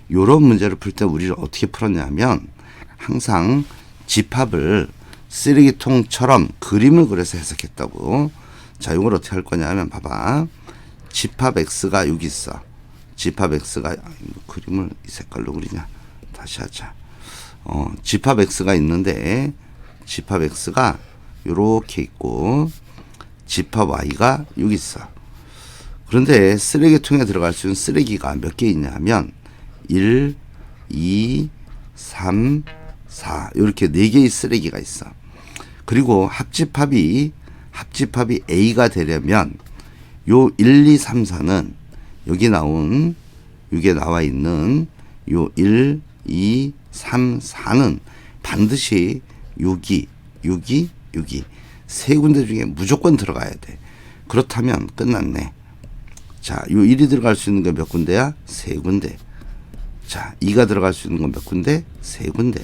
이런 문제를 풀 때 우리를 어떻게 풀었냐면 항상 집합을 쓰레기통처럼 그림을 그려서 해석했다고. 자, 이걸 어떻게 할 거냐면 봐봐. 집합 X가 여기 있어. 집합 X가 그림을 이 색깔로 그리냐. 다시 하자. 집합 X가 있는데 집합 X가 요렇게 있고 집합 Y가 여기 있어. 그런데 쓰레기통에 들어갈 수 있는 쓰레기가 몇 개 있냐면 1, 2, 3, 4 이렇게 4개의 쓰레기가 있어. 그리고 합집합이 A가 되려면 요 1, 2, 3, 4는 여기 나와 있는 요 1, 2, 3, 4는 반드시 여기 세 군데 중에 무조건 들어가야 돼. 그렇다면 끝났네. 자, 요 1이 들어갈 수 있는 게 몇 군데야? 세 군데. 자, 2가 들어갈 수 있는 건 몇 군데? 세 군데.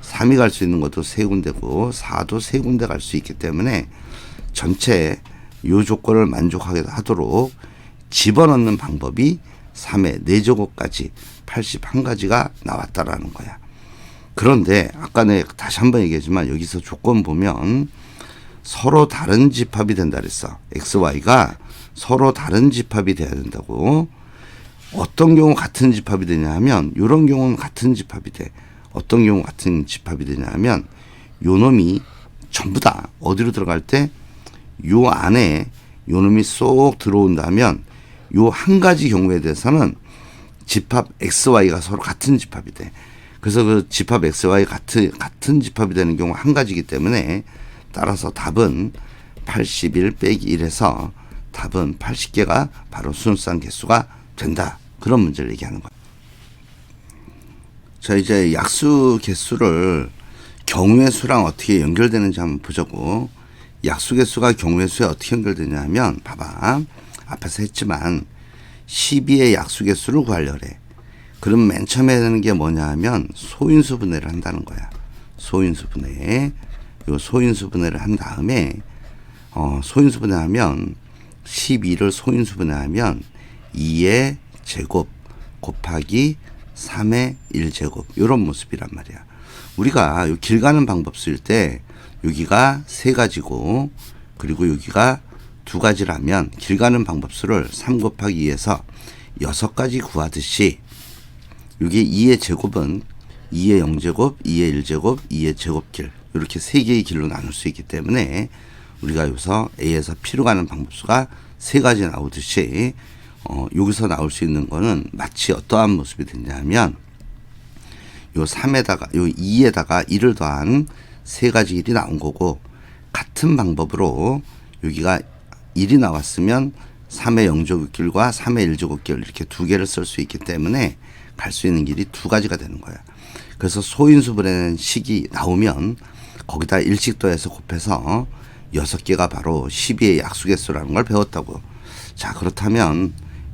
3이 갈 수 있는 것도 세 군데고 4도 세 군데 갈 수 있기 때문에 전체 요 조건을 만족하게 하도록 집어넣는 방법이 3의 4제곱까지 81가지가 나왔다라는 거야. 그런데 아까 내가 다시 한번 얘기했지만 여기서 조건 보면 서로 다른 집합이 된다 그랬어. XY가 서로 다른 집합이 돼야 된다고. 어떤 경우 같은 집합이 되냐 하면 이런 경우는 같은 집합이 돼. 어떤 경우 같은 집합이 되냐 하면 요 놈이 전부 다 어디로 들어갈 때 요 안에 요 놈이 쏙 들어온다면 요 한 가지 경우에 대해서는 집합 XY가 서로 같은 집합이 돼. 그래서 그 집합 XY 같은 집합이 되는 경우 한 가지이기 때문에 따라서 답은 81 빼기 1에서 답은 80개가 바로 순수한 개수가 된다. 그런 문제를 얘기하는 거야. 자, 이제 약수 개수를 경우의 수랑 어떻게 연결되는지 한번 보자고. 약수 개수가 경우의 수에 어떻게 연결되냐 하면 봐봐. 앞에서 했지만 12의 약수 개수를 구하려고 그래. 그럼 맨 처음에 해야 되는 게 뭐냐 하면 소인수 분해를 한다는 거야. 소인수 분해. 요 소인수 분해를 한 다음에 소인수 분해하면 12를 소인수 분해하면 2의 제곱 곱하기 3의 1제곱 이런 모습이란 말이야. 우리가 길 가는 방법 쓸 때 여기가 3가지고 그리고 여기가 2가지라면 길 가는 방법수를 3 곱하기 2에서 6가지 구하듯이 여기 2의 제곱은 2의 0제곱, 2의 1제곱, 2의 제곱길 이렇게 3개의 길로 나눌 수 있기 때문에 우리가 여기서 A에서 P로 가는 방법수가 3가지 나오듯이 여기서 나올 수 있는 거는 마치 어떠한 모습이 되냐면 요 3에다가 요 2에다가 1을 더한 3가지 일이 나온 거고 같은 방법으로 여기가 1이 나왔으면 3의 0제곱길과 3의 1제곱길 이렇게 2개를 쓸 수 있기 때문에 갈 수 있는 길이 2가지가 되는 거야. 그래서 소인수 분해는 식이 나오면 거기다 1씩 더해서 곱해서 6개가 바로 12의 약수개수라는 걸 배웠다고. 자, 그렇다면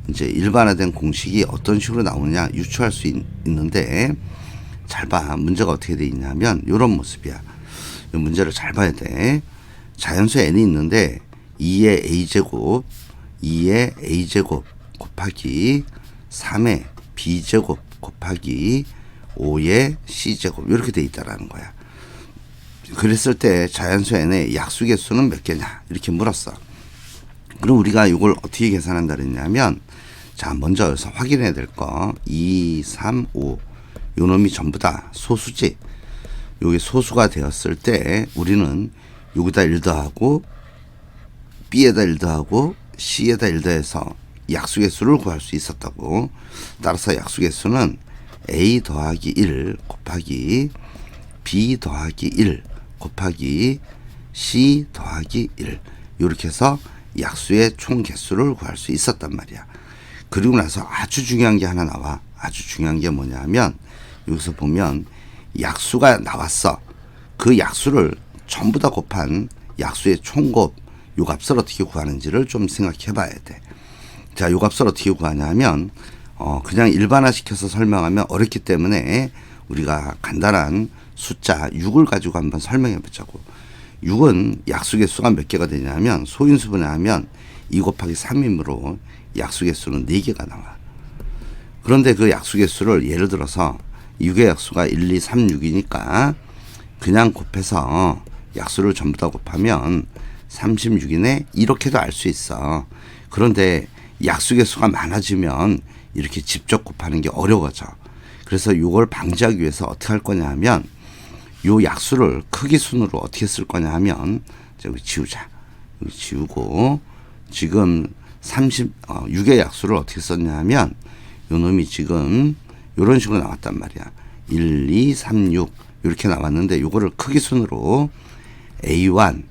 이제 일반화된 공식이 어떤 식으로 나오느냐 유추할 수 있는데 잘 봐. 문제가 어떻게 돼 있냐면 이런 모습이야. 이 문제를 잘 봐야 돼. 자연수 n이 있는데 2의 a제곱 2의 a제곱 곱하기 3의 b제곱 곱하기 5의 c제곱 이렇게 돼 있다라는 거야. 그랬을 때 자연수 n의 약수개수는 몇 개냐 이렇게 물었어. 그럼 우리가 이걸 어떻게 계산한다 그랬냐면 자, 먼저 여기서 확인해야 될 거 2, 3, 5 요 놈이 전부 다 소수지. 여기 소수가 되었을 때 우리는 여기다 1 더하고 B에다 1 더하고 C에다 1 더해서 약수개수를 구할 수 있었다고. 따라서 약수개수는 A 더하기 1 곱하기 B 더하기 1 곱하기 C 더하기 1 이렇게 해서 약수의 총 개수를 구할 수 있었단 말이야. 그리고 나서 아주 중요한 게 하나 나와. 아주 중요한 게 뭐냐 하면 여기서 보면 약수가 나왔어. 그 약수를 전부 다 곱한 약수의 총곱 요 값을 어떻게 구하는지를 좀 생각해 봐야 돼. 자, 요 값을 어떻게 구하냐 하면 그냥 일반화시켜서 설명하면 어렵기 때문에 우리가 간단한 숫자 6을 가지고 한번 설명해 보자고. 6은 약수 개수가 몇 개가 되냐면 소인수분해 하면 2 곱하기 3이므로 약수 개수는 4개가 나와. 그런데 그 약수 개수를 예를 들어서 6의 약수가 1, 2, 3, 6이니까 그냥 곱해서 약수를 전부 다 곱하면 36이네 이렇게도 알 수 있어. 그런데 약수 개수가 많아지면 이렇게 직접 곱하는 게 어려워져. 그래서 이걸 방지하기 위해서 어떻게 할 거냐 하면 요 약수를 크기 순으로 어떻게 쓸 거냐 하면 여기 지우자. 여기 지우고 지금 6의 약수를 어떻게 썼냐 하면 요 놈이 지금 요런 식으로 나왔단 말이야. 1, 2, 3, 6 이렇게 나왔는데 요거를 크기 순으로 A1,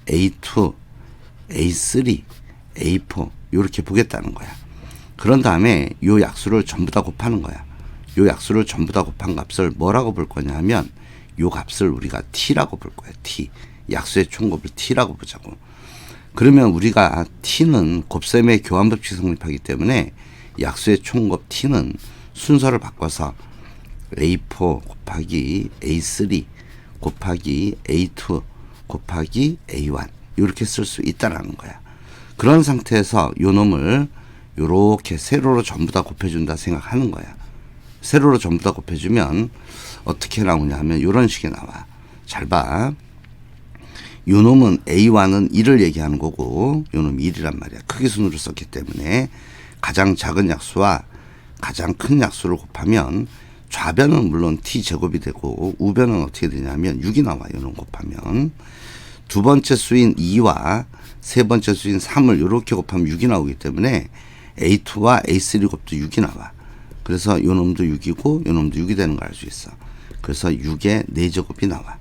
A2, A3, A4 이렇게 보겠다는 거야. 그런 다음에 요 약수를 전부 다 곱하는 거야. 요 약수를 전부 다 곱한 값을 뭐라고 볼 거냐 하면 요 값을 우리가 T라고 볼 거야. T. 약수의 총곱을 T라고 보자고. 그러면 우리가 T는 곱셈의 교환법칙 성립하기 때문에 약수의 총곱 T는 순서를 바꿔서 A4 곱하기 A3 곱하기 A2 곱하기 A1 이렇게 쓸 수 있다라는 거야. 그런 상태에서 요 놈을 요렇게 세로로 전부 다 곱해준다 생각하는 거야. 세로로 전부 다 곱해주면 어떻게 나오냐 하면 이런 식이 나와. 잘 봐. 요 놈은 A1은 1을 얘기하는 거고 요 놈이 1이란 말이야. 크기 순으로 썼기 때문에 가장 작은 약수와 가장 큰 약수를 곱하면 좌변은 물론 T제곱이 되고 우변은 어떻게 되냐면 6이 나와. 요 놈 곱하면 두 번째 수인 2와 세 번째 수인 3을 이렇게 곱하면 6이 나오기 때문에 A2와 A3 곱도 6이 나와. 그래서 요 놈도 6이고 요 놈도 6이 되는 걸 알 수 있어. 그래서 6의 4제곱이 나와.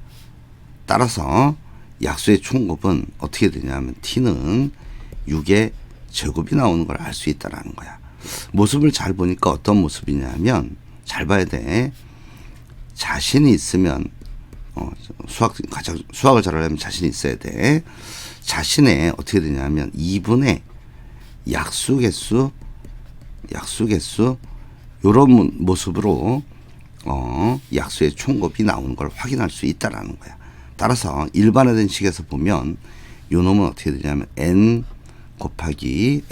따라서 약수의 총곱은 어떻게 되냐면 T는 6의 제곱이 나오는 걸 알 수 있다라는 거야. 모습을 잘 보니까 어떤 모습이냐면 잘 봐야 돼. 자신이 있으면 수학을 잘하려면 자신이 있어야 돼. 자신의 어떻게 되냐면 2분의 약수 개수 요런 모습으로 약수의 총곱이 나오는 걸 확인할 수 있다라는 거야. 따라서 일반화된 식에서 보면 요 놈은 어떻게 되냐면 n 곱하기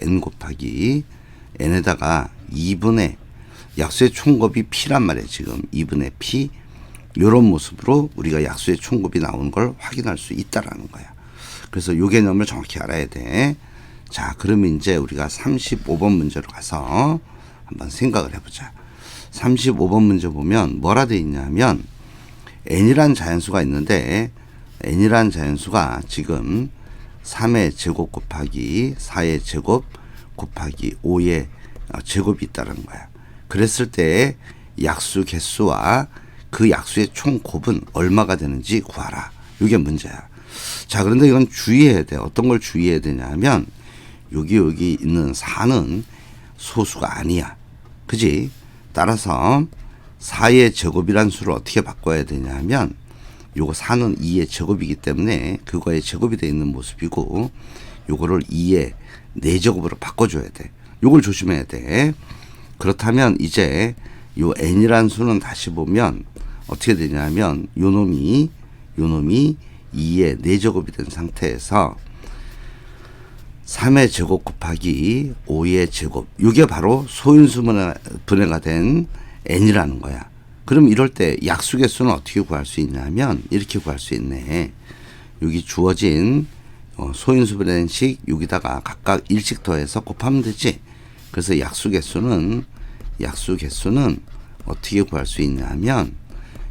n에다가 2분의 약수의 총곱이 p란 말이야. 지금 2분의 p 요런 모습으로 우리가 약수의 총곱이 나오는 걸 확인할 수 있다라는 거야. 그래서 요 개념을 정확히 알아야 돼. 자, 그러면 이제 우리가 35번 문제로 가서 한번 생각을 해보자. 35번 문제 보면 뭐라 돼 있냐면 n이란 자연수가 있는데 n이란 자연수가 지금 3의 제곱 곱하기 4의 제곱 곱하기 5의 제곱이 있다는 거야. 그랬을 때 약수 개수와 그 약수의 총 곱은 얼마가 되는지 구하라. 이게 문제야. 자, 그런데 이건 주의해야 돼. 어떤 걸 주의해야 되냐면 여기 있는 4는 소수가 아니야. 그지? 따라서 4의 제곱이란 수를 어떻게 바꿔야 되냐면 요거 4는 2의 제곱이기 때문에 그거의 제곱이 되어 있는 모습이고 요거를 2의 4제곱으로 바꿔줘야 돼. 요걸 조심해야 돼. 그렇다면 이제 요 n이란 수는 다시 보면 어떻게 되냐면 요 놈이 2의 4제곱이 된 상태에서 3의 제곱 곱하기 5의 제곱 이게 바로 소인수 분해가 된 n이라는 거야. 그럼 이럴 때 약수 개수는 어떻게 구할 수 있냐면 이렇게 구할 수 있네. 여기 주어진 소인수 분해된 식 여기다가 각각 1씩 더해서 곱하면 되지. 그래서 약수 개수는 어떻게 구할 수 있냐면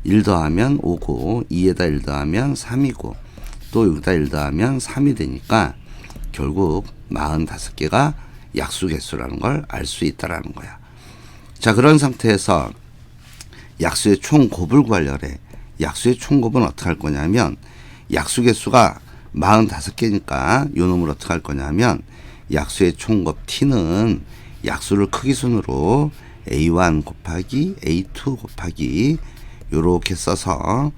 1 더하면 5고 2에다 1 더하면 3이고 또 여기다 1 더하면 3이 되니까 결국 45개가 약수 개수라는 걸 알 수 있다라는 거야. 자, 그런 상태에서 약수의 총 곱을 구하려고 해. 약수의 총곱은 어떻게 할 거냐면 약수 개수가 45개니까 요 놈을 어떻게 할 거냐면 약수의 총곱 t는 약수를 크기순으로 A1 곱하기 A2 곱하기 요렇게 써서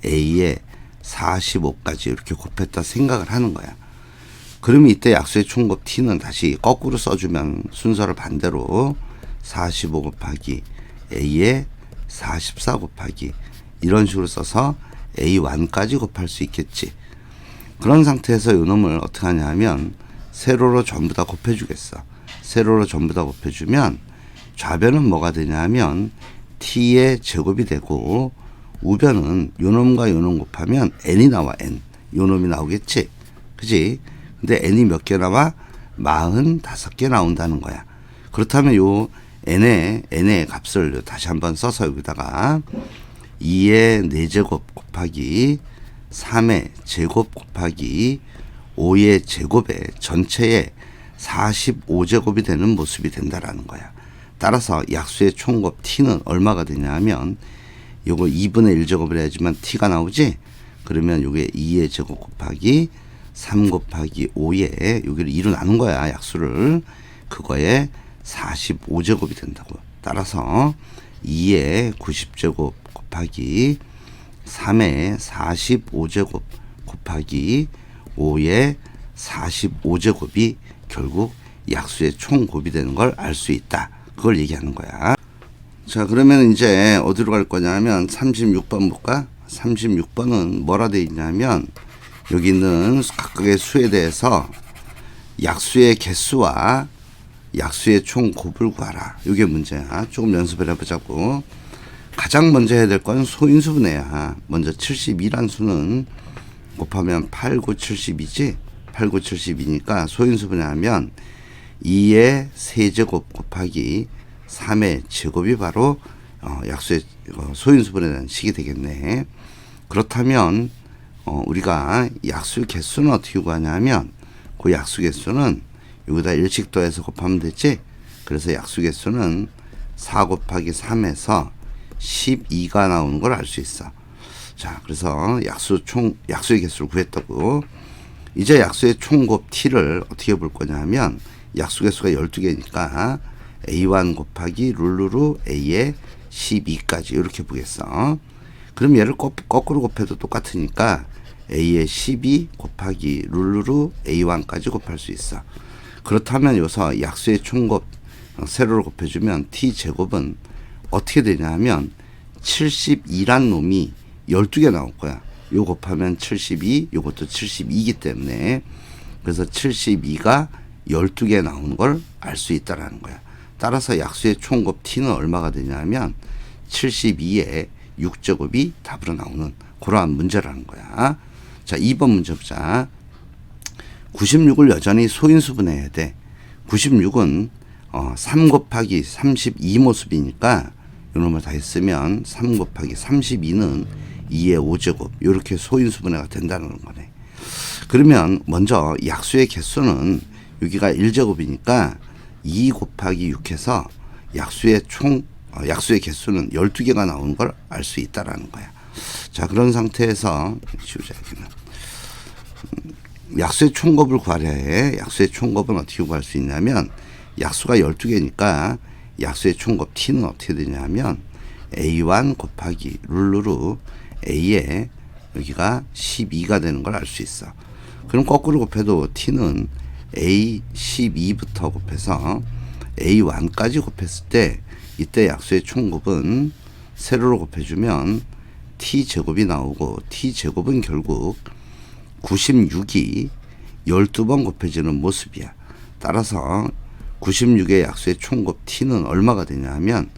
A에 45까지 이렇게 곱했다 생각을 하는 거야. 그러면 이때 약수의 총곱 t는 다시 거꾸로 써주면 순서를 반대로 45 곱하기 A에 44 곱하기 이런 식으로 써서 A1까지 곱할 수 있겠지. 그런 상태에서 요 놈을 어떻게 하냐 하면 세로로 전부 다 곱해주겠어. 세로로 전부 다 곱해주면 좌변은 뭐가 되냐 하면 t의 제곱이 되고 우변은 요 놈과 요 놈 곱하면 n이 나와. n. 요 놈이 나오겠지. 그지? 근데 n이 몇 개 나와? 45개 나온다는 거야. 그렇다면 요 n의 값을 다시 한번 써서 여기다가 2의 4제곱 곱하기 3의 제곱 곱하기 5의 제곱에 전체에 45제곱이 되는 모습이 된다라는 거야. 따라서 약수의 총곱 t는 얼마가 되냐 하면 요거 2분의 1제곱을 해야지만 t가 나오지. 그러면 요게 2의 제곱 곱하기 3 곱하기 5에 여기를 2로 나눈 거야. 약수를. 그거에 45제곱이 된다고. 따라서 2의 90제곱 곱하기 3의 45제곱 곱하기 5의 45제곱이 결국 약수의 총곱이 되는 걸 알 수 있다. 그걸 얘기하는 거야. 자, 그러면 이제 어디로 갈 거냐면 36번 볼까? 36번은 뭐라 돼 있냐면 여기 있는 각각의 수에 대해서 약수의 개수와 약수의 총곱을 구하라. 이게 문제야. 조금 연습을 해보자고. 가장 먼저 해야 될 건 소인수분해야. 먼저 72란 수는 곱하면 8, 9, 72지? 8, 9, 72니까 소인수분해하면 2의 세제곱 곱하기 3의 제곱이 바로 약수의 소인수분해에 대한 식이 되겠네. 그렇다면 우리가 약수 개수는 어떻게 구하냐면 그 약수 개수는 여기다 1씩 더해서 곱하면 되지. 그래서 약수 개수는 4 곱하기 3에서 12가 나오는 걸 알 수 있어. 자, 그래서 약수의 개수를 구했다고. 이제 약수의 총곱 t를 어떻게 볼 거냐 하면 약수 개수가 12개니까 A1 곱하기 룰루루 A에 12까지 이렇게 보겠어. 그럼 얘를 거꾸로 곱해도 똑같으니까 A에 12 곱하기 룰루루 A1까지 곱할 수 있어. 그렇다면 여기서 약수의 총곱 세로로 곱해주면 t제곱은 어떻게 되냐 하면 72란 놈이 12개 나올 거야. 요 곱하면 72, 요것도 72이기 때문에 그래서 72가 12개 나오는 걸 알 수 있다라는 거야. 따라서 약수의 총곱 t는 얼마가 되냐 하면 72에 6제곱이 답으로 나오는 그러한 문제라는 거야. 자, 2번 문제 보자. 96을 여전히 소인수분해야 돼. 96은 3 곱하기 32 모습이니까 이놈을 다 했으면 3 곱하기 32는 2의 5제곱 이렇게 소인수분해가 된다는 거네. 그러면 먼저 약수의 개수는 여기가 1제곱이니까 2 곱하기 6 해서 약수의 개수는 12개가 나오는 걸 알 수 있다라는 거야. 자, 그런 상태에서 지우자 여기는. 약수의 총곱을 구하려 해. 약수의 총곱은 어떻게 구할 수 있냐면 약수가 12개니까 약수의 총곱 t는 어떻게 되냐면 A1 곱하기 룰루루 A에 여기가 12가 되는 걸 알 수 있어. 그럼 거꾸로 곱해도 t는 A12부터 곱해서 A1까지 곱했을 때 이때 약수의 총곱은 세로로 곱해주면 t제곱이 나오고 t제곱은 결국 96이 12번 곱해지는 모습이야. 따라서 96의 약수의 총곱 t는 얼마가 되냐 하면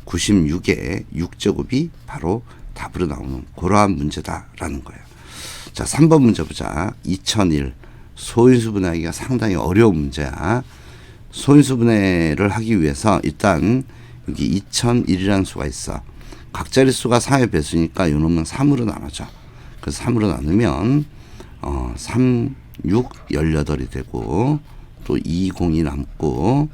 96의 6제곱이 바로 답으로 나오는 그러한 문제다라는 거예요. 자, 3번 문제 보자. 2001 소인수분해하기가 상당히 어려운 문제야. 소인수분해를 하기 위해서 일단 여기 2001이라는 수가 있어. 각 자릿수가 4의 배수니까 이 놈은 3으로 나눠져. 그래서 3으로 나누면 3, 6, 18이 되고 또 2, 0이 남고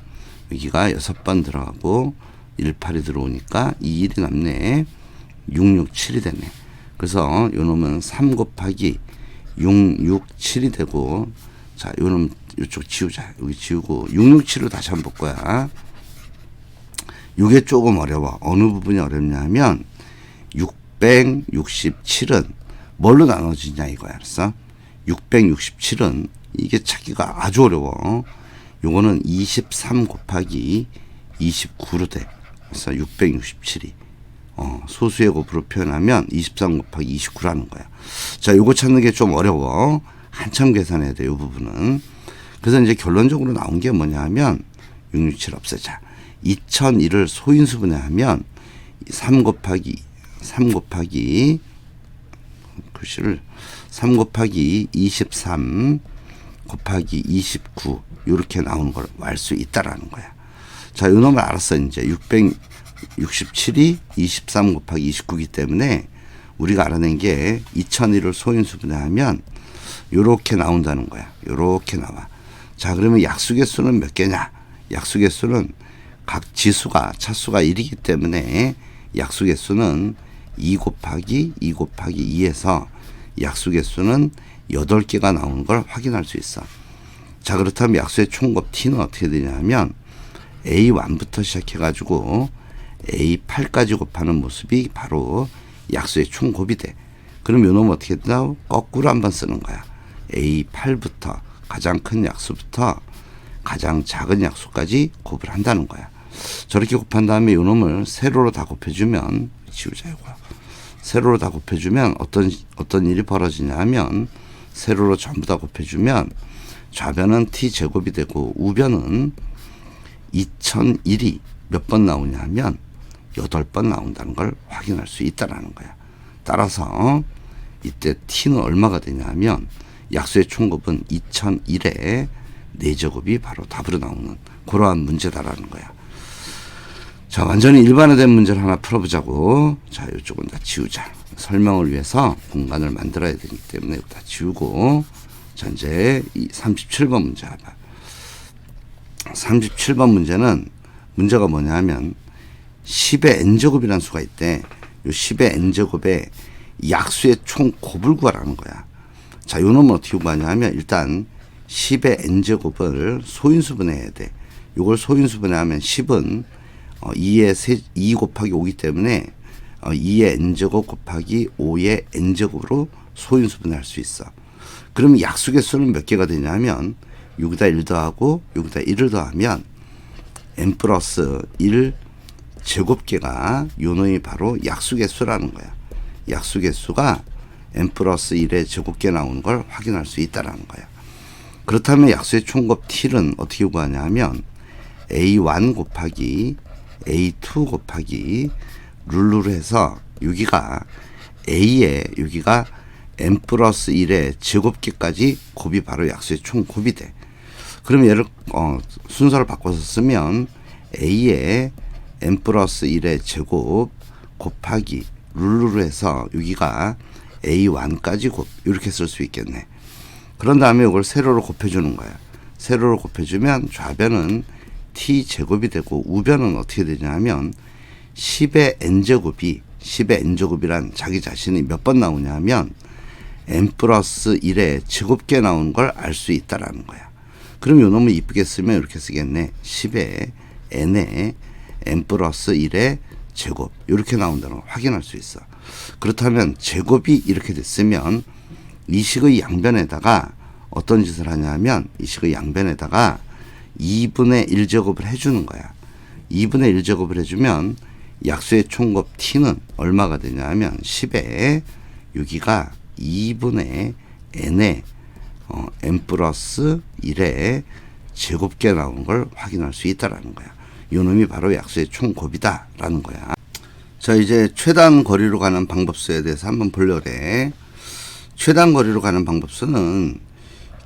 여기가 6번 들어가고 1, 8이 들어오니까 2, 1이 남네. 6, 6, 7이 됐네. 그래서 요 놈은 3 곱하기 6, 6, 7이 되고, 자, 요 놈, 요쪽 지우자. 여기 지우고, 6, 6, 7로 다시 한번 볼 거야. 요게 조금 어려워. 어느 부분이 어렵냐 하면, 667은 뭘로 나눠지냐 이거야. 알았어? 667은 이게 찾기가 아주 어려워. 요거는 23 곱하기 29로 돼. 그래서 667이. 소수의 곱으로 표현하면 23 곱하기 29라는 거야. 자, 요거 찾는 게 좀 어려워. 한참 계산해야 돼, 요 부분은. 그래서 이제 결론적으로 나온 게 뭐냐 하면, 667 없애자. 2001을 소인수분해 하면, 3 곱하기 글씨를 3 곱하기 23 곱하기 29 이렇게 나오는 걸 알 수 있다라는 거야. 자, 요 놈을 알았어. 이제 667이 23 곱하기 29이기 때문에 우리가 알아낸 게 2001을 소인수분해 하면 요렇게 나온다는 거야. 요렇게 나와. 자, 그러면 약수의 수는 몇 개냐? 약수의 수는 각 지수가 차수가 1이기 때문에 약수의 수는 2 곱하기 2에서 약수개수는 8개가 나오는 걸 확인할 수 있어. 자, 그렇다면 약수의 총곱 t는 어떻게 되냐면 A1부터 시작해가지고 A8까지 곱하는 모습이 바로 약수의 총곱이 돼. 그럼 요 놈은 어떻게 된다? 거꾸로 한번 쓰는 거야. A8부터 가장 큰 약수부터 가장 작은 약수까지 곱을 한다는 거야. 저렇게 곱한 다음에 요 놈을 세로로 다 곱해주면, 지우자 이거. 세로로 다 곱해주면 어떤 일이 벌어지냐 하면, 세로로 전부 다 곱해주면 좌변은 t제곱이 되고 우변은 2001이 몇 번 나오냐 하면 8번 나온다는 걸 확인할 수 있다는 거야. 따라서 이때 t는 얼마가 되냐 하면 약수의 총곱은 2001의 4제곱이 바로 답으로 나오는 그러한 문제다라는 거야. 자, 완전히 일반화된 문제를 하나 풀어보자고. 자, 이쪽은 다 지우자. 설명을 위해서 공간을 만들어야 되기 때문에 이거 다 지우고. 자, 이제 이 37번 문제 봐봐. 37번 문제는 문제가 뭐냐 하면 10의 n제곱이라는 수가 있대. 요 10의 n제곱에 약수의 총 곱을 구하라는 거야. 자, 요 놈은 어떻게 구하냐 하면 일단 10의 n제곱을 소인수분해야 돼. 요걸 소인수분해하면 10은 2 곱하기 5이기 때문에 2의 n제곱 곱하기 5의 n제곱으로 소인수분해할 수 있어. 그러면 약수의 수는 몇 개가 되냐 하면 6에다 1 더하고 6에다 1을 더하면 n 플러스 1 제곱개가 요 놈이 바로 약수의 수라는 거야. 약수의 수가 n 플러스 1의 제곱개 나오는 걸 확인할 수 있다라는 거야. 그렇다면 약수의 총곱 t는 어떻게 구하냐 하면 a1 곱하기 a2 곱하기 룰루로 해서 여기가 a에 여기가 n 플러스 1의 제곱개까지 곱이 바로 약수의 총 곱이 돼. 그러면 얘를 순서를 바꿔서 쓰면 a에 n 플러스 1의 제곱 곱하기 룰루로 해서 여기가 a1까지 곱 이렇게 쓸 수 있겠네. 그런 다음에 이걸 세로로 곱해주는 거야. 세로로 곱해주면 좌변은 t제곱이 되고 우변은 어떻게 되냐 하면 10의 n제곱이란 자기 자신이 몇 번 나오냐 하면 n 플러스 1의 제곱개 나오는 걸 알 수 있다라는 거야. 그럼 요 놈을 이쁘게 쓰면 이렇게 쓰겠네. 10의 n에 n 플러스 1의 제곱 이렇게 나온다는 걸 확인할 수 있어. 그렇다면 제곱이 이렇게 됐으면 이 식의 양변에다가 어떤 짓을 하냐면 이 식의 양변에다가 2분의 1제곱을 해주는 거야. 2분의 1제곱을 해주면 약수의 총곱 t는 얼마가 되냐 하면 10에 여기가 2분의 n에 n 플러스 1의 제곱개 나오는 걸 확인할 수 있다라는 거야. 요 놈이 바로 약수의 총곱이다 라는 거야. 자, 이제 최단 거리로 가는 방법수에 대해서 한번 보려고 해. 최단 거리로 가는 방법수는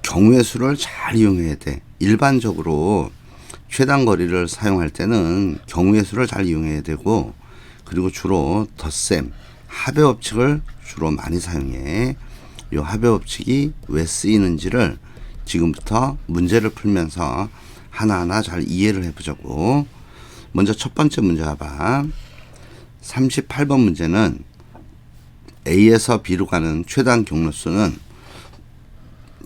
경우의 수를 잘 이용해야 돼. 일반적으로 최단 거리를 사용할 때는 경우의 수를 잘 이용해야 되고, 그리고 주로 덧셈, 합의 법칙을 주로 많이 사용해. 이 합의 법칙이 왜 쓰이는지를 지금부터 문제를 풀면서 하나하나 잘 이해를 해보자고. 먼저 첫 번째 문제 봐봐. 38번 문제는 A에서 B로 가는 최단 경로수는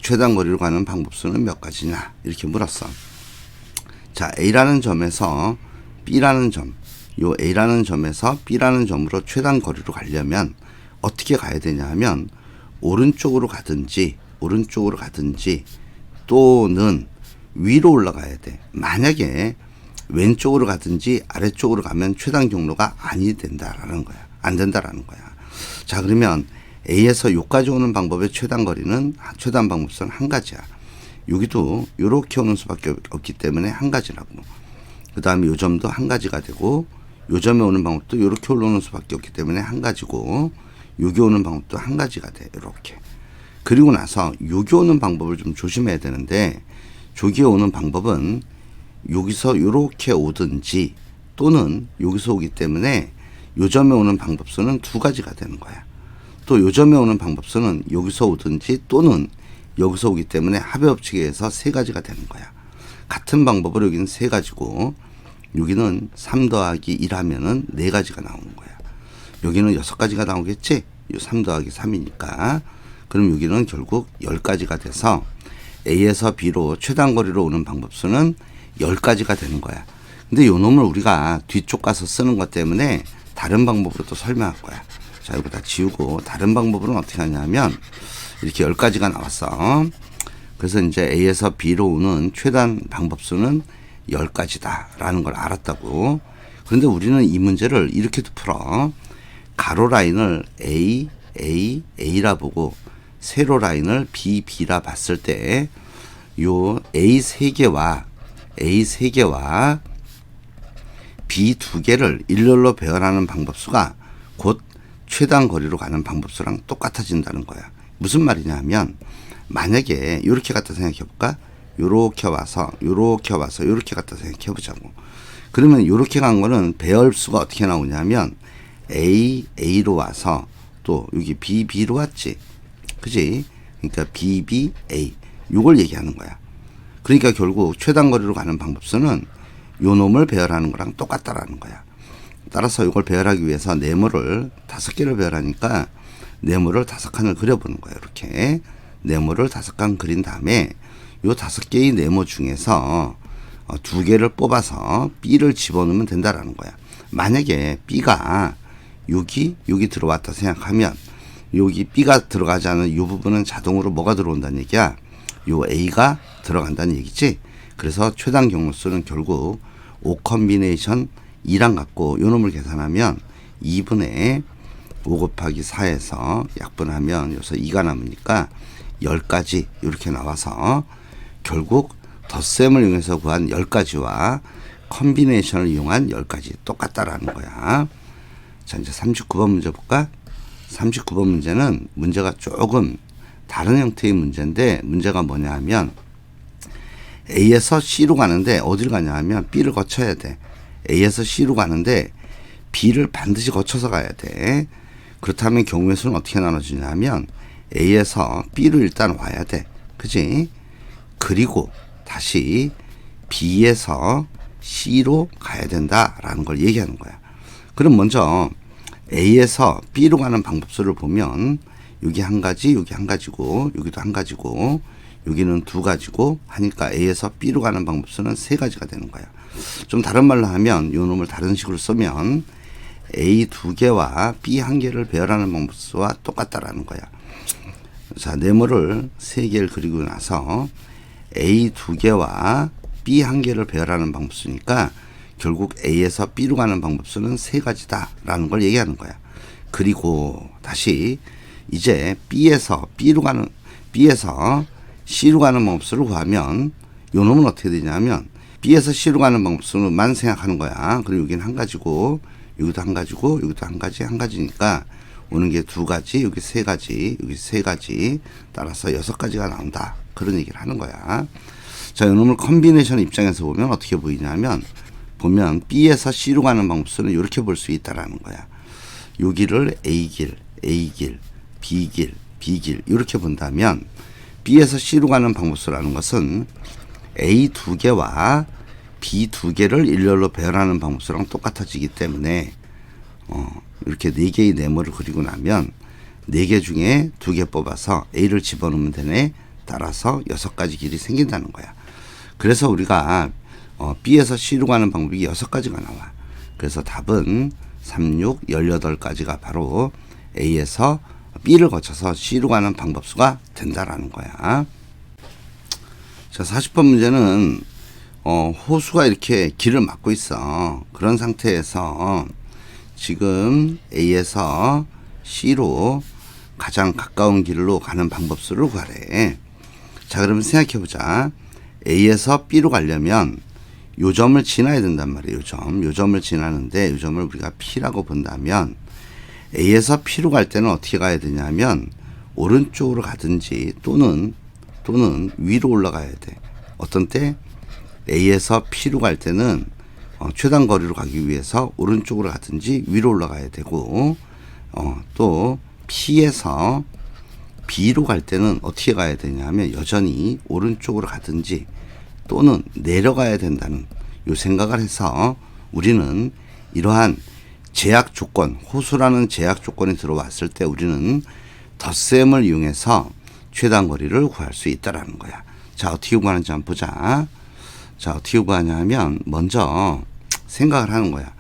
최단 거리로 가는 방법수는 몇 가지냐 이렇게 물었어. 자, A라는 점에서 B라는 점, 요 A라는 점에서 B라는 점으로 최단 거리로 가려면 어떻게 가야 되냐 하면 오른쪽으로 가든지 또는 위로 올라가야 돼. 만약에 왼쪽으로 가든지 아래쪽으로 가면 최단 경로가 아니 된다라는 거야. 안 된다라는 거야. 자, 그러면 A에서 요까지 오는 방법의 최단 거리는 최단 방법선 한 가지야. 여기도 요렇게 오는 수밖에 없기 때문에 한 가지라고. 그 다음에 요 점도 한 가지가 되고 요 점에 오는 방법도 요렇게 올라오는 수밖에 없기 때문에 한 가지고 여기 오는 방법도 한 가지가 돼. 요렇게. 그리고 나서 여기 오는 방법을 좀 조심해야 되는데 저기 오는 방법은 여기서 요렇게 오든지 또는 여기서 오기 때문에 요 점에 오는 방법수는 두 가지가 되는 거야. 또 요 점에 오는 방법수는 여기서 오든지 또는 여기서 오기 때문에 합의 법칙에 의해서 세 가지가 되는 거야. 같은 방법으로 여기는 세 가지고 여기는 3 더하기 1 하면은 네 가지가 나오는 거야. 여기는 6가지가 나오겠지? 요 3 더하기 3이니까. 그럼 여기는 결국 10가지가 돼서 A에서 B로 최단 거리로 오는 방법수는 10가지가 되는 거야. 근데 요 놈을 우리가 뒤쪽 가서 쓰는 것 때문에 다른 방법으로 또 설명할 거야. 자, 이거 다 지우고 다른 방법으로는 어떻게 하냐면 이렇게 10가지가 나왔어. 그래서 이제 A에서 B로 오는 최단 방법수는 10가지다 라는 걸 알았다고. 그런데 우리는 이 문제를 이렇게도 풀어. 가로 라인을 A, A, A라 보고 세로 라인을 B, B라 봤을 때 요 A 3개와 B 2개를 일렬로 배열하는 방법수가 곧 최단 거리로 가는 방법수랑 똑같아진다는 거야. 무슨 말이냐 하면 만약에 이렇게 갖다 생각해 볼까? 요렇게 와서 요렇게 갖다 생각해 보자고. 그러면 요렇게 간 거는 배열수가 어떻게 나오냐면 A로 와서 또 여기 B로 왔지. 그지? 그러니까 BBA 요걸 얘기하는 거야. 그러니까 결국 최단 거리로 가는 방법수는 요 놈을 배열하는 거랑 똑같다라는 거야. 따라서 이걸 배열하기 위해서 네모를 5개를 배열하니까 네모를 5칸을 그려보는 거예요. 이렇게 네모를 5칸 그린 다음에 요 5개의 네모 중에서 2개를 뽑아서 B를 집어넣으면 된다라는 거야. 만약에 B가 여기 들어왔다 생각하면 여기 B가 들어가지 않은 이 부분은 자동으로 뭐가 들어온다는 얘기야? 요 A가 들어간다는 얘기지. 그래서 최단 경로수는 결국 5 컨비네이션 2랑 같고 요 놈을 계산하면 2분의 5 곱하기 4에서 약분하면 여기서 2가 남으니까 10가지 이렇게 나와서 결국 덧셈을 이용해서 구한 10가지와 컨비네이션을 이용한 10가지 똑같다라는 거야. 자, 이제 39번 문제 볼까? 39번 문제는 문제가 조금 다른 형태의 문제인데 문제가 뭐냐 하면 A에서 C로 가는데 어디를 가냐 하면 B를 거쳐야 돼. A에서 C로 가는데 B를 반드시 거쳐서 가야 돼. 그렇다면 경우의 수는 어떻게 나눠지냐 하면 A에서 B로 일단 와야 돼. 그지? 그리고 다시 B에서 C로 가야 된다라는 걸 얘기하는 거야. 그럼 먼저 A에서 B로 가는 방법수를 보면 여기 한 가지, 여기 한 가지고 여기도 한 가지고 여기는 2가지고 하니까 A에서 B로 가는 방법수는 3가지가 되는 거야. 좀 다른 말로 하면 요 놈을 다른 식으로 쓰면 A 2개와 B 1개를 배열하는 방법수와 똑같다라는 거야. 자, 네모를 3개를 그리고 나서 A 2개와 B 1개를 배열하는 방법수니까 결국 A에서 B로 가는 방법수는 3가지다라는 걸 얘기하는 거야. 그리고 다시 이제 B에서 C로 가는 방법수를 구하면 요 놈은 어떻게 되냐면 B에서 C로 가는 방법수만 생각하는 거야. 그리고 여기는 한 가지고 여기도 한 가지고 여기도 한 가지니까 오는 게 2가지, 여기 3가지, 여기 3가지 따라서 6가지가 나온다. 그런 얘기를 하는 거야. 자, 요 놈을 컨비네이션 입장에서 보면 어떻게 보이냐면 보면 B에서 C로 가는 방법수는 이렇게 볼 수 있다라는 거야. 여기를 A길, B길 이렇게 본다면 B에서 C로 가는 방법수라는 것은 A 2개와 B 2개를 일렬로 배열하는 방법수랑 똑같아지기 때문에 이렇게 4개의 네모를 그리고 나면 4개 중에 2개 뽑아서 A를 집어넣으면 되네. 따라서 6가지 길이 생긴다는 거야. 그래서 우리가 B에서 C로 가는 방법이 6가지가 나와. 그래서 답은 3, 6, 18가지가 바로 A에서 B를 거쳐서 C로 가는 방법수가 된다라는 거야. 자, 40번 문제는 호수가 이렇게 길을 막고 있어. 그런 상태에서 지금 A에서 C로 가장 가까운 길로 가는 방법수를 구하래. 자, 그러면 생각해보자. A에서 B로 가려면 요 점을 지나야 된단 말이에요. 요 점을 지나는데 요 점을 우리가 P라고 본다면 A에서 P로 갈 때는 어떻게 가야 되냐면 오른쪽으로 가든지 또는 위로 올라가야 돼. 어떤 때 A에서 P로 갈 때는 최단 거리로 가기 위해서 오른쪽으로 가든지 위로 올라가야 되고 또 P에서 B로 갈 때는 어떻게 가야 되냐면 여전히 오른쪽으로 가든지 또는 내려가야 된다는 요 생각을 해서 우리는 이러한 제약 조건, 호수라는 제약 조건이 들어왔을 때 우리는 덧셈을 이용해서 최단 거리를 구할 수 있다라는 거야. 자, 어떻게 구하는지 한번 보자. 자, 어떻게 구하냐 하면 먼저 생각을 하는 거야.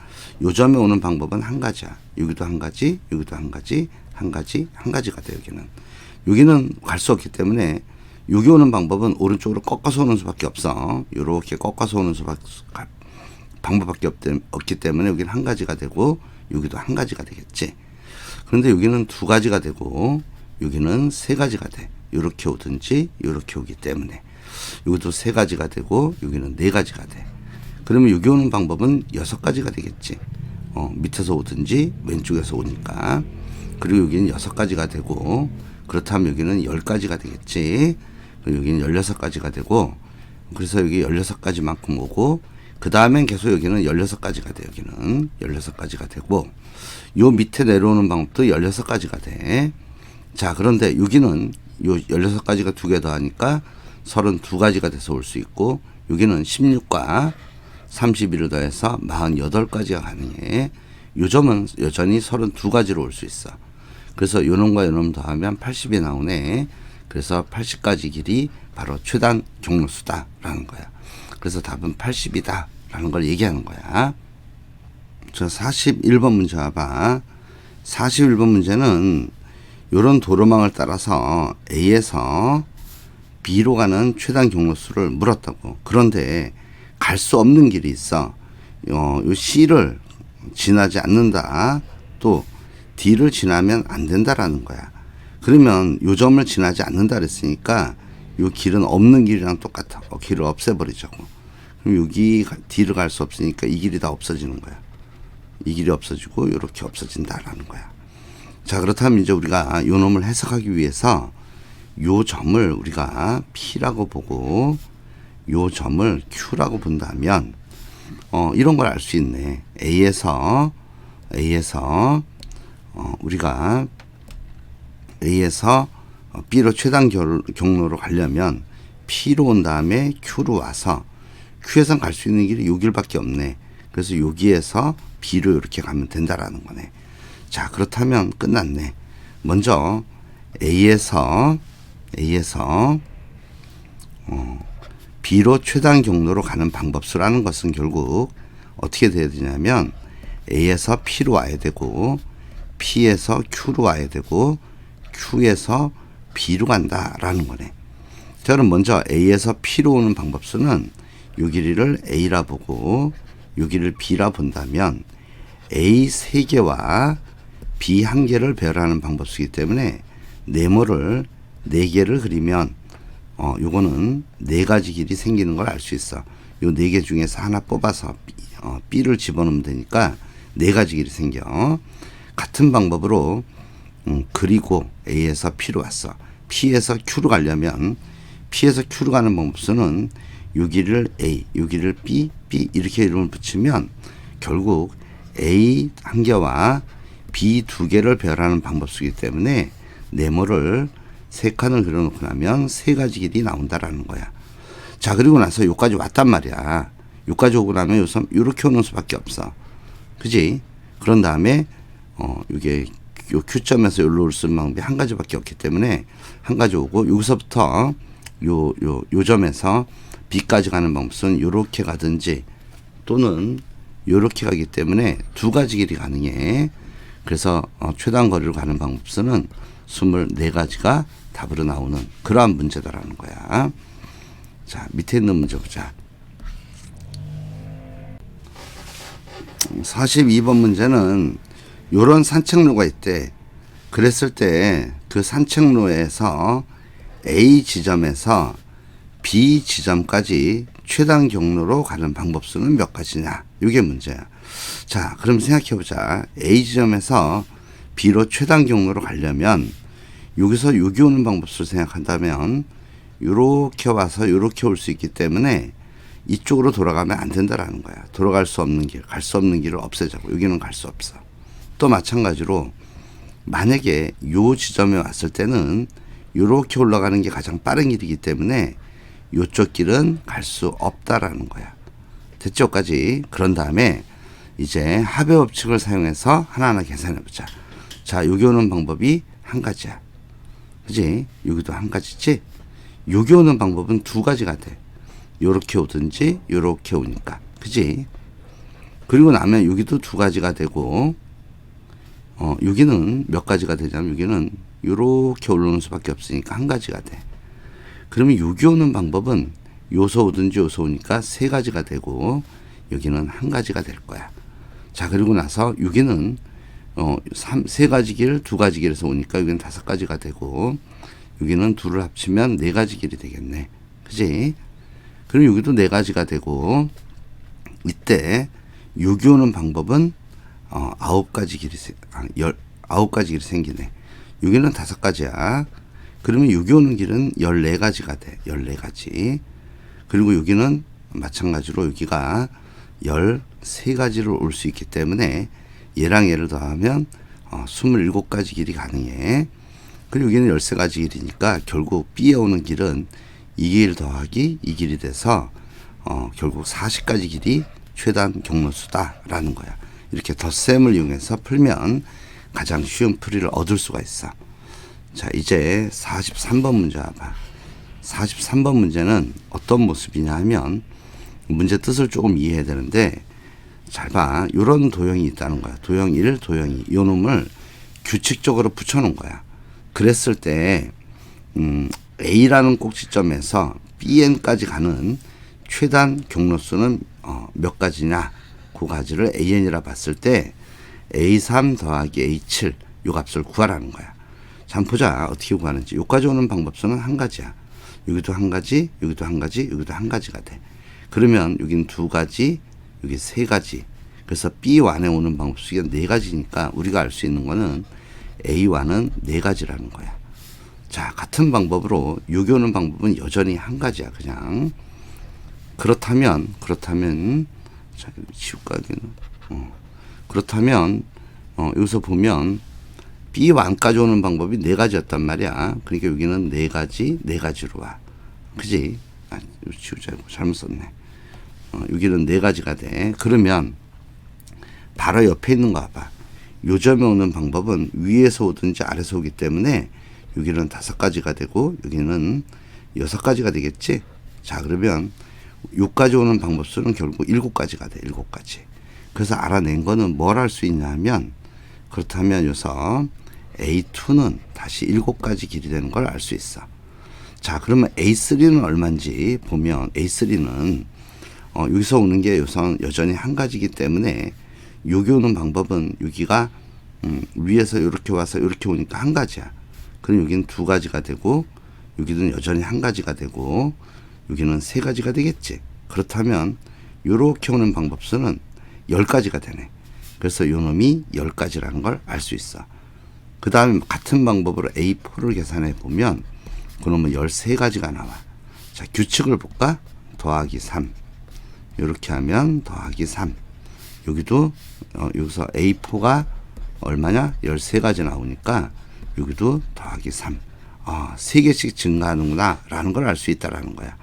요 점에 오는 방법은 한 가지야. 여기도 한 가지, 여기도 한 가지, 한 가지가 돼, 여기는 갈 수 없기 때문에 여기 오는 방법은 오른쪽으로 꺾어서 오는 수밖에 없어. 요렇게 꺾어서 오는 방법밖에 없기 때문에 여기는 한 가지가 되고 여기도 한 가지가 되겠지. 그런데 여기는 2가지가 되고 여기는 3가지가 돼. 요렇게 오든지 요렇게 오기 때문에 여기도 3가지가 되고 여기는 4가지가 돼. 그러면 여기 오는 방법은 6가지가 되겠지. 밑에서 오든지 왼쪽에서 오니까. 그리고 여기는 6가지가 되고 그렇다면 여기는 10가지가 되겠지. 여기는 16가지가 되고 그래서 여기 16가지만큼 오고 그 다음엔 계속 여기는 16가지가 돼. 여기는 16가지가 되고 요 밑에 내려오는 방법도 16가지가 돼. 자, 그런데 여기는 요 16가지가 2개 더 하니까 32가지가 돼서 올 수 있고 여기는 16과 31을 더해서 48가지가 가능해. 요 점은 여전히 32가지로 올 수 있어. 그래서 요놈과 요놈 더하면 80이 나오네. 그래서 80가지 길이 바로 최단 경로수다라는 거야. 그래서 답은 80이다라는 걸 얘기하는 거야. 저 41번 문제 와봐. 41번 문제는 요런 도로망을 따라서 A에서 B로 가는 최단 경로수를 물었다고. 그런데 갈 수 없는 길이 있어. 요 C를 지나지 않는다. 또 D를 지나면 안 된다라는 거야. 그러면 요 점을 지나지 않는다 그랬으니까 요 길은 없는 길이랑 똑같아. 길을 없애버리자고. 그럼 여기 D를 갈 수 없으니까 이 길이 다 없어지는 거야. 이 길이 없어지고 이렇게 없어진다라는 거야. 자, 그렇다면 이제 우리가 요 놈을 해석하기 위해서 요 점을 우리가 P라고 보고 요 점을 Q라고 본다면 이런 걸 알 수 있네. A에서 우리가 A에서 B로 최단 경로로 가려면 P로 온 다음에 Q로 와서 Q에선 갈 수 있는 길이 요 길밖에 없네. 그래서 여기에서 B로 이렇게 가면 된다라는 거네. 자, 그렇다면 끝났네. 먼저 A에서 B로 최단 경로로 가는 방법수라는 것은 결국 어떻게 돼야 되냐면 A에서 P로 와야 되고 P에서 Q로 와야 되고 Q에서 B로 간다라는 거네. 자, 그럼 먼저 A에서 P로 오는 방법수는 요 길이를 A라 보고 요 길이를 B라 본다면 A 3개와 B 1개를 배열하는 방법수이기 때문에 네모를 4개를 그리면 요거는 4가지 길이 생기는 걸 알 수 있어. 요 4개 중에서 하나 뽑아서 B를 집어넣으면 되니까 4가지 길이 생겨. 같은 방법으로 그리고 A에서 P로 왔어. P에서 Q로 가려면 P에서 Q로 가는 방법수는 요 길이를 A, 요 길이를 B 이렇게 이름을 붙이면 결국 A 1개와 B 2개를 배열하는 방법수이기 때문에 네모를 3칸을 그려놓고 나면 3가지 길이 나온다라는 거야. 자, 그리고 나서 요까지 왔단 말이야. 요까지 오고 나면 요렇게 오는 수밖에 없어. 그지? 그런 다음에 이게 요 Q점에서 여기로 쓰는 방법이 한 가지밖에 없기 때문에 한 가지 오고, 여기서부터 요 점에서 B까지 가는 방법은 요렇게 가든지 또는 요렇게 가기 때문에 두 가지 길이 가능해. 그래서 최단 거리로 가는 방법은 24가지가 답으로 나오는 그러한 문제다라는 거야. 자, 밑에 있는 문제 보자. 42번 문제는 요런 산책로가 있대. 그랬을 때 그 산책로에서 A 지점에서 B 지점까지 최단 경로로 가는 방법수는 몇 가지냐? 이게 문제야. 자, 그럼 생각해보자. A 지점에서 B로 최단 경로로 가려면 여기서 여기 오는 방법수를 생각한다면 요렇게 와서 요렇게 올 수 있기 때문에 이쪽으로 돌아가면 안 된다라는 거야. 돌아갈 수 없는 길, 갈 수 없는 길을 없애자고. 여기는 갈 수 없어. 또 마찬가지로 만약에 요 지점에 왔을 때는 요렇게 올라가는 게 가장 빠른 길이기 때문에 요쪽 길은 갈 수 없다라는 거야. 됐죠까지. 그런 다음에 이제 합의 법칙을 사용해서 하나하나 계산해 보자. 자, 여기 오는 방법이 한 가지야. 그지? 여기도 한 가지지? 여기 오는 방법은 두 가지가 돼. 요렇게 오든지 요렇게 오니까. 그지? 그리고 나면 여기도 두 가지가 되고, 여기는 몇 가지가 되냐면 여기는 요렇게 올라오는 수밖에 없으니까 한 가지가 돼. 그러면 여기 오는 방법은 요서 오든지 요서 오니까 세 가지가 되고, 여기는 한 가지가 될 거야. 자, 그리고 나서 여기는 세 가지 길, 두 가지 길에서 오니까 여기는 다섯 가지가 되고, 여기는 둘을 합치면 네 가지 길이 되겠네. 그지? 그럼 여기도 네 가지가 되고, 이때 여기 오는 방법은 아홉 가지 길이 생기네. 여기는 다섯 가지야. 그러면 여기 오는 길은 14가지가 돼. 14가지. 그리고 여기는 마찬가지로 여기가 13가지로 올 수 있기 때문에 얘랑 얘를 더하면 27가지 길이 가능해. 그리고 여기는 13가지 길이니까 결국 B에 오는 길은 이 길 더하기 이 길이 돼서 결국 40가지 길이 최단 경로수다라는 거야. 이렇게 덧셈을 이용해서 풀면 가장 쉬운 풀이를 얻을 수가 있어. 자, 이제 43번 문제 와봐. 43번 문제는 어떤 모습이냐 하면 문제 뜻을 조금 이해해야 되는데, 잘 봐. 요런 도형이 있다는 거야. 도형 1, 도형 2. 요 놈을 규칙적으로 붙여놓은 거야. 그랬을 때 A라는 꼭지점에서 BN까지 가는 최단 경로수는 몇 가지냐? 그 가지를 AN이라 봤을 때 A3 더하기 A7 요 값을 구하라는 거야. 자, 한번 보자. 어떻게 구하는지. 여기까지 오는 방법수는 한 가지야. 여기도 한 가지, 여기도 한 가지, 여기도 한 가지가 돼. 그러면 여긴 두 가지, 여기 세 가지. 그래서 B1에 오는 방법수가 네 가지니까 우리가 알 수 있는 거는 A1은 네 가지라는 거야. 자, 같은 방법으로 여기 오는 방법은 여전히 한 가지야. 그냥. 그렇다면 자, 지울까 여기는. 그렇다면 여기서 보면 B1까지 오는 방법이 네 가지였단 말이야. 그러니까 여기는 네 가지로 와. 그지? 지우자고 잘못 썼네. 여기는 네 가지가 돼. 그러면 바로 옆에 있는 거 봐봐. 요 점에 오는 방법은 위에서 오든지 아래서 오기 때문에 여기는 다섯 가지가 되고 여기는 여섯 가지가 되겠지? 자, 그러면 요까지 오는 방법수는 결국 일곱 가지가 돼. 일곱 가지. 그래서 알아낸 거는 뭘 할 수 있냐 하면, 그렇다면 여기서 A2는 다시 일곱 가지 길이 되는 걸 알 수 있어. 자, 그러면 A3는 얼마인지 보면 A3는 여기서 오는 게 여전히 한 가지이기 때문에 여기 오는 방법은 여기가 위에서 이렇게 와서 이렇게 오니까 한 가지야. 그럼 여기는 두 가지가 되고 여기는 여전히 한 가지가 되고 여기는 세 가지가 되겠지. 그렇다면 이렇게 오는 방법수는 10가지가 되네. 그래서 요 놈이 10가지라는 걸 알 수 있어. 그 다음에 같은 방법으로 A4를 계산해 보면 그놈은 13가지가 나와. 자, 규칙을 볼까? 더하기 3. 이렇게 하면 더하기 3. 여기도 여기서 A4가 얼마냐? 13가지 나오니까 여기도 더하기 3. 3개씩 증가하는구나 라는 걸 알 수 있다라는 거야.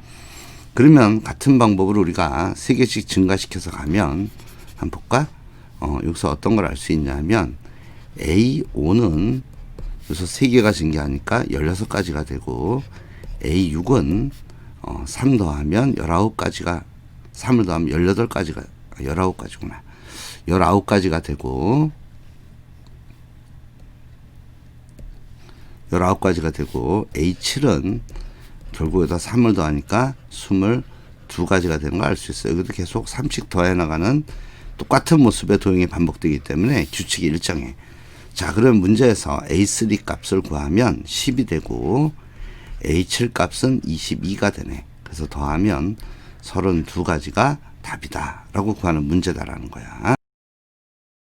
그러면 같은 방법으로 우리가 3개씩 증가시켜서 가면 한번 볼까? 여기서 어떤 걸 알 수 있냐 하면 A5는 여기서 3개가 증가하니까 16가지가 되고, A6은 3 더하면 19가지가, 3을 더하면 18가지가, 19가지구나. 19가지가 되고, 19가지가 되고, A7은 결국 여기다 3을 더하니까 22가지가 되는 걸 알 수 있어요. 여기도 계속 3씩 더해 나가는 똑같은 모습의 도형이 반복되기 때문에 규칙이 일정해. 자, 그럼 문제에서 A3 값을 구하면 10이 되고, A7 값은 22가 되네. 그래서 더하면 32가지가 답이다 라고 구하는 문제다라는 거야.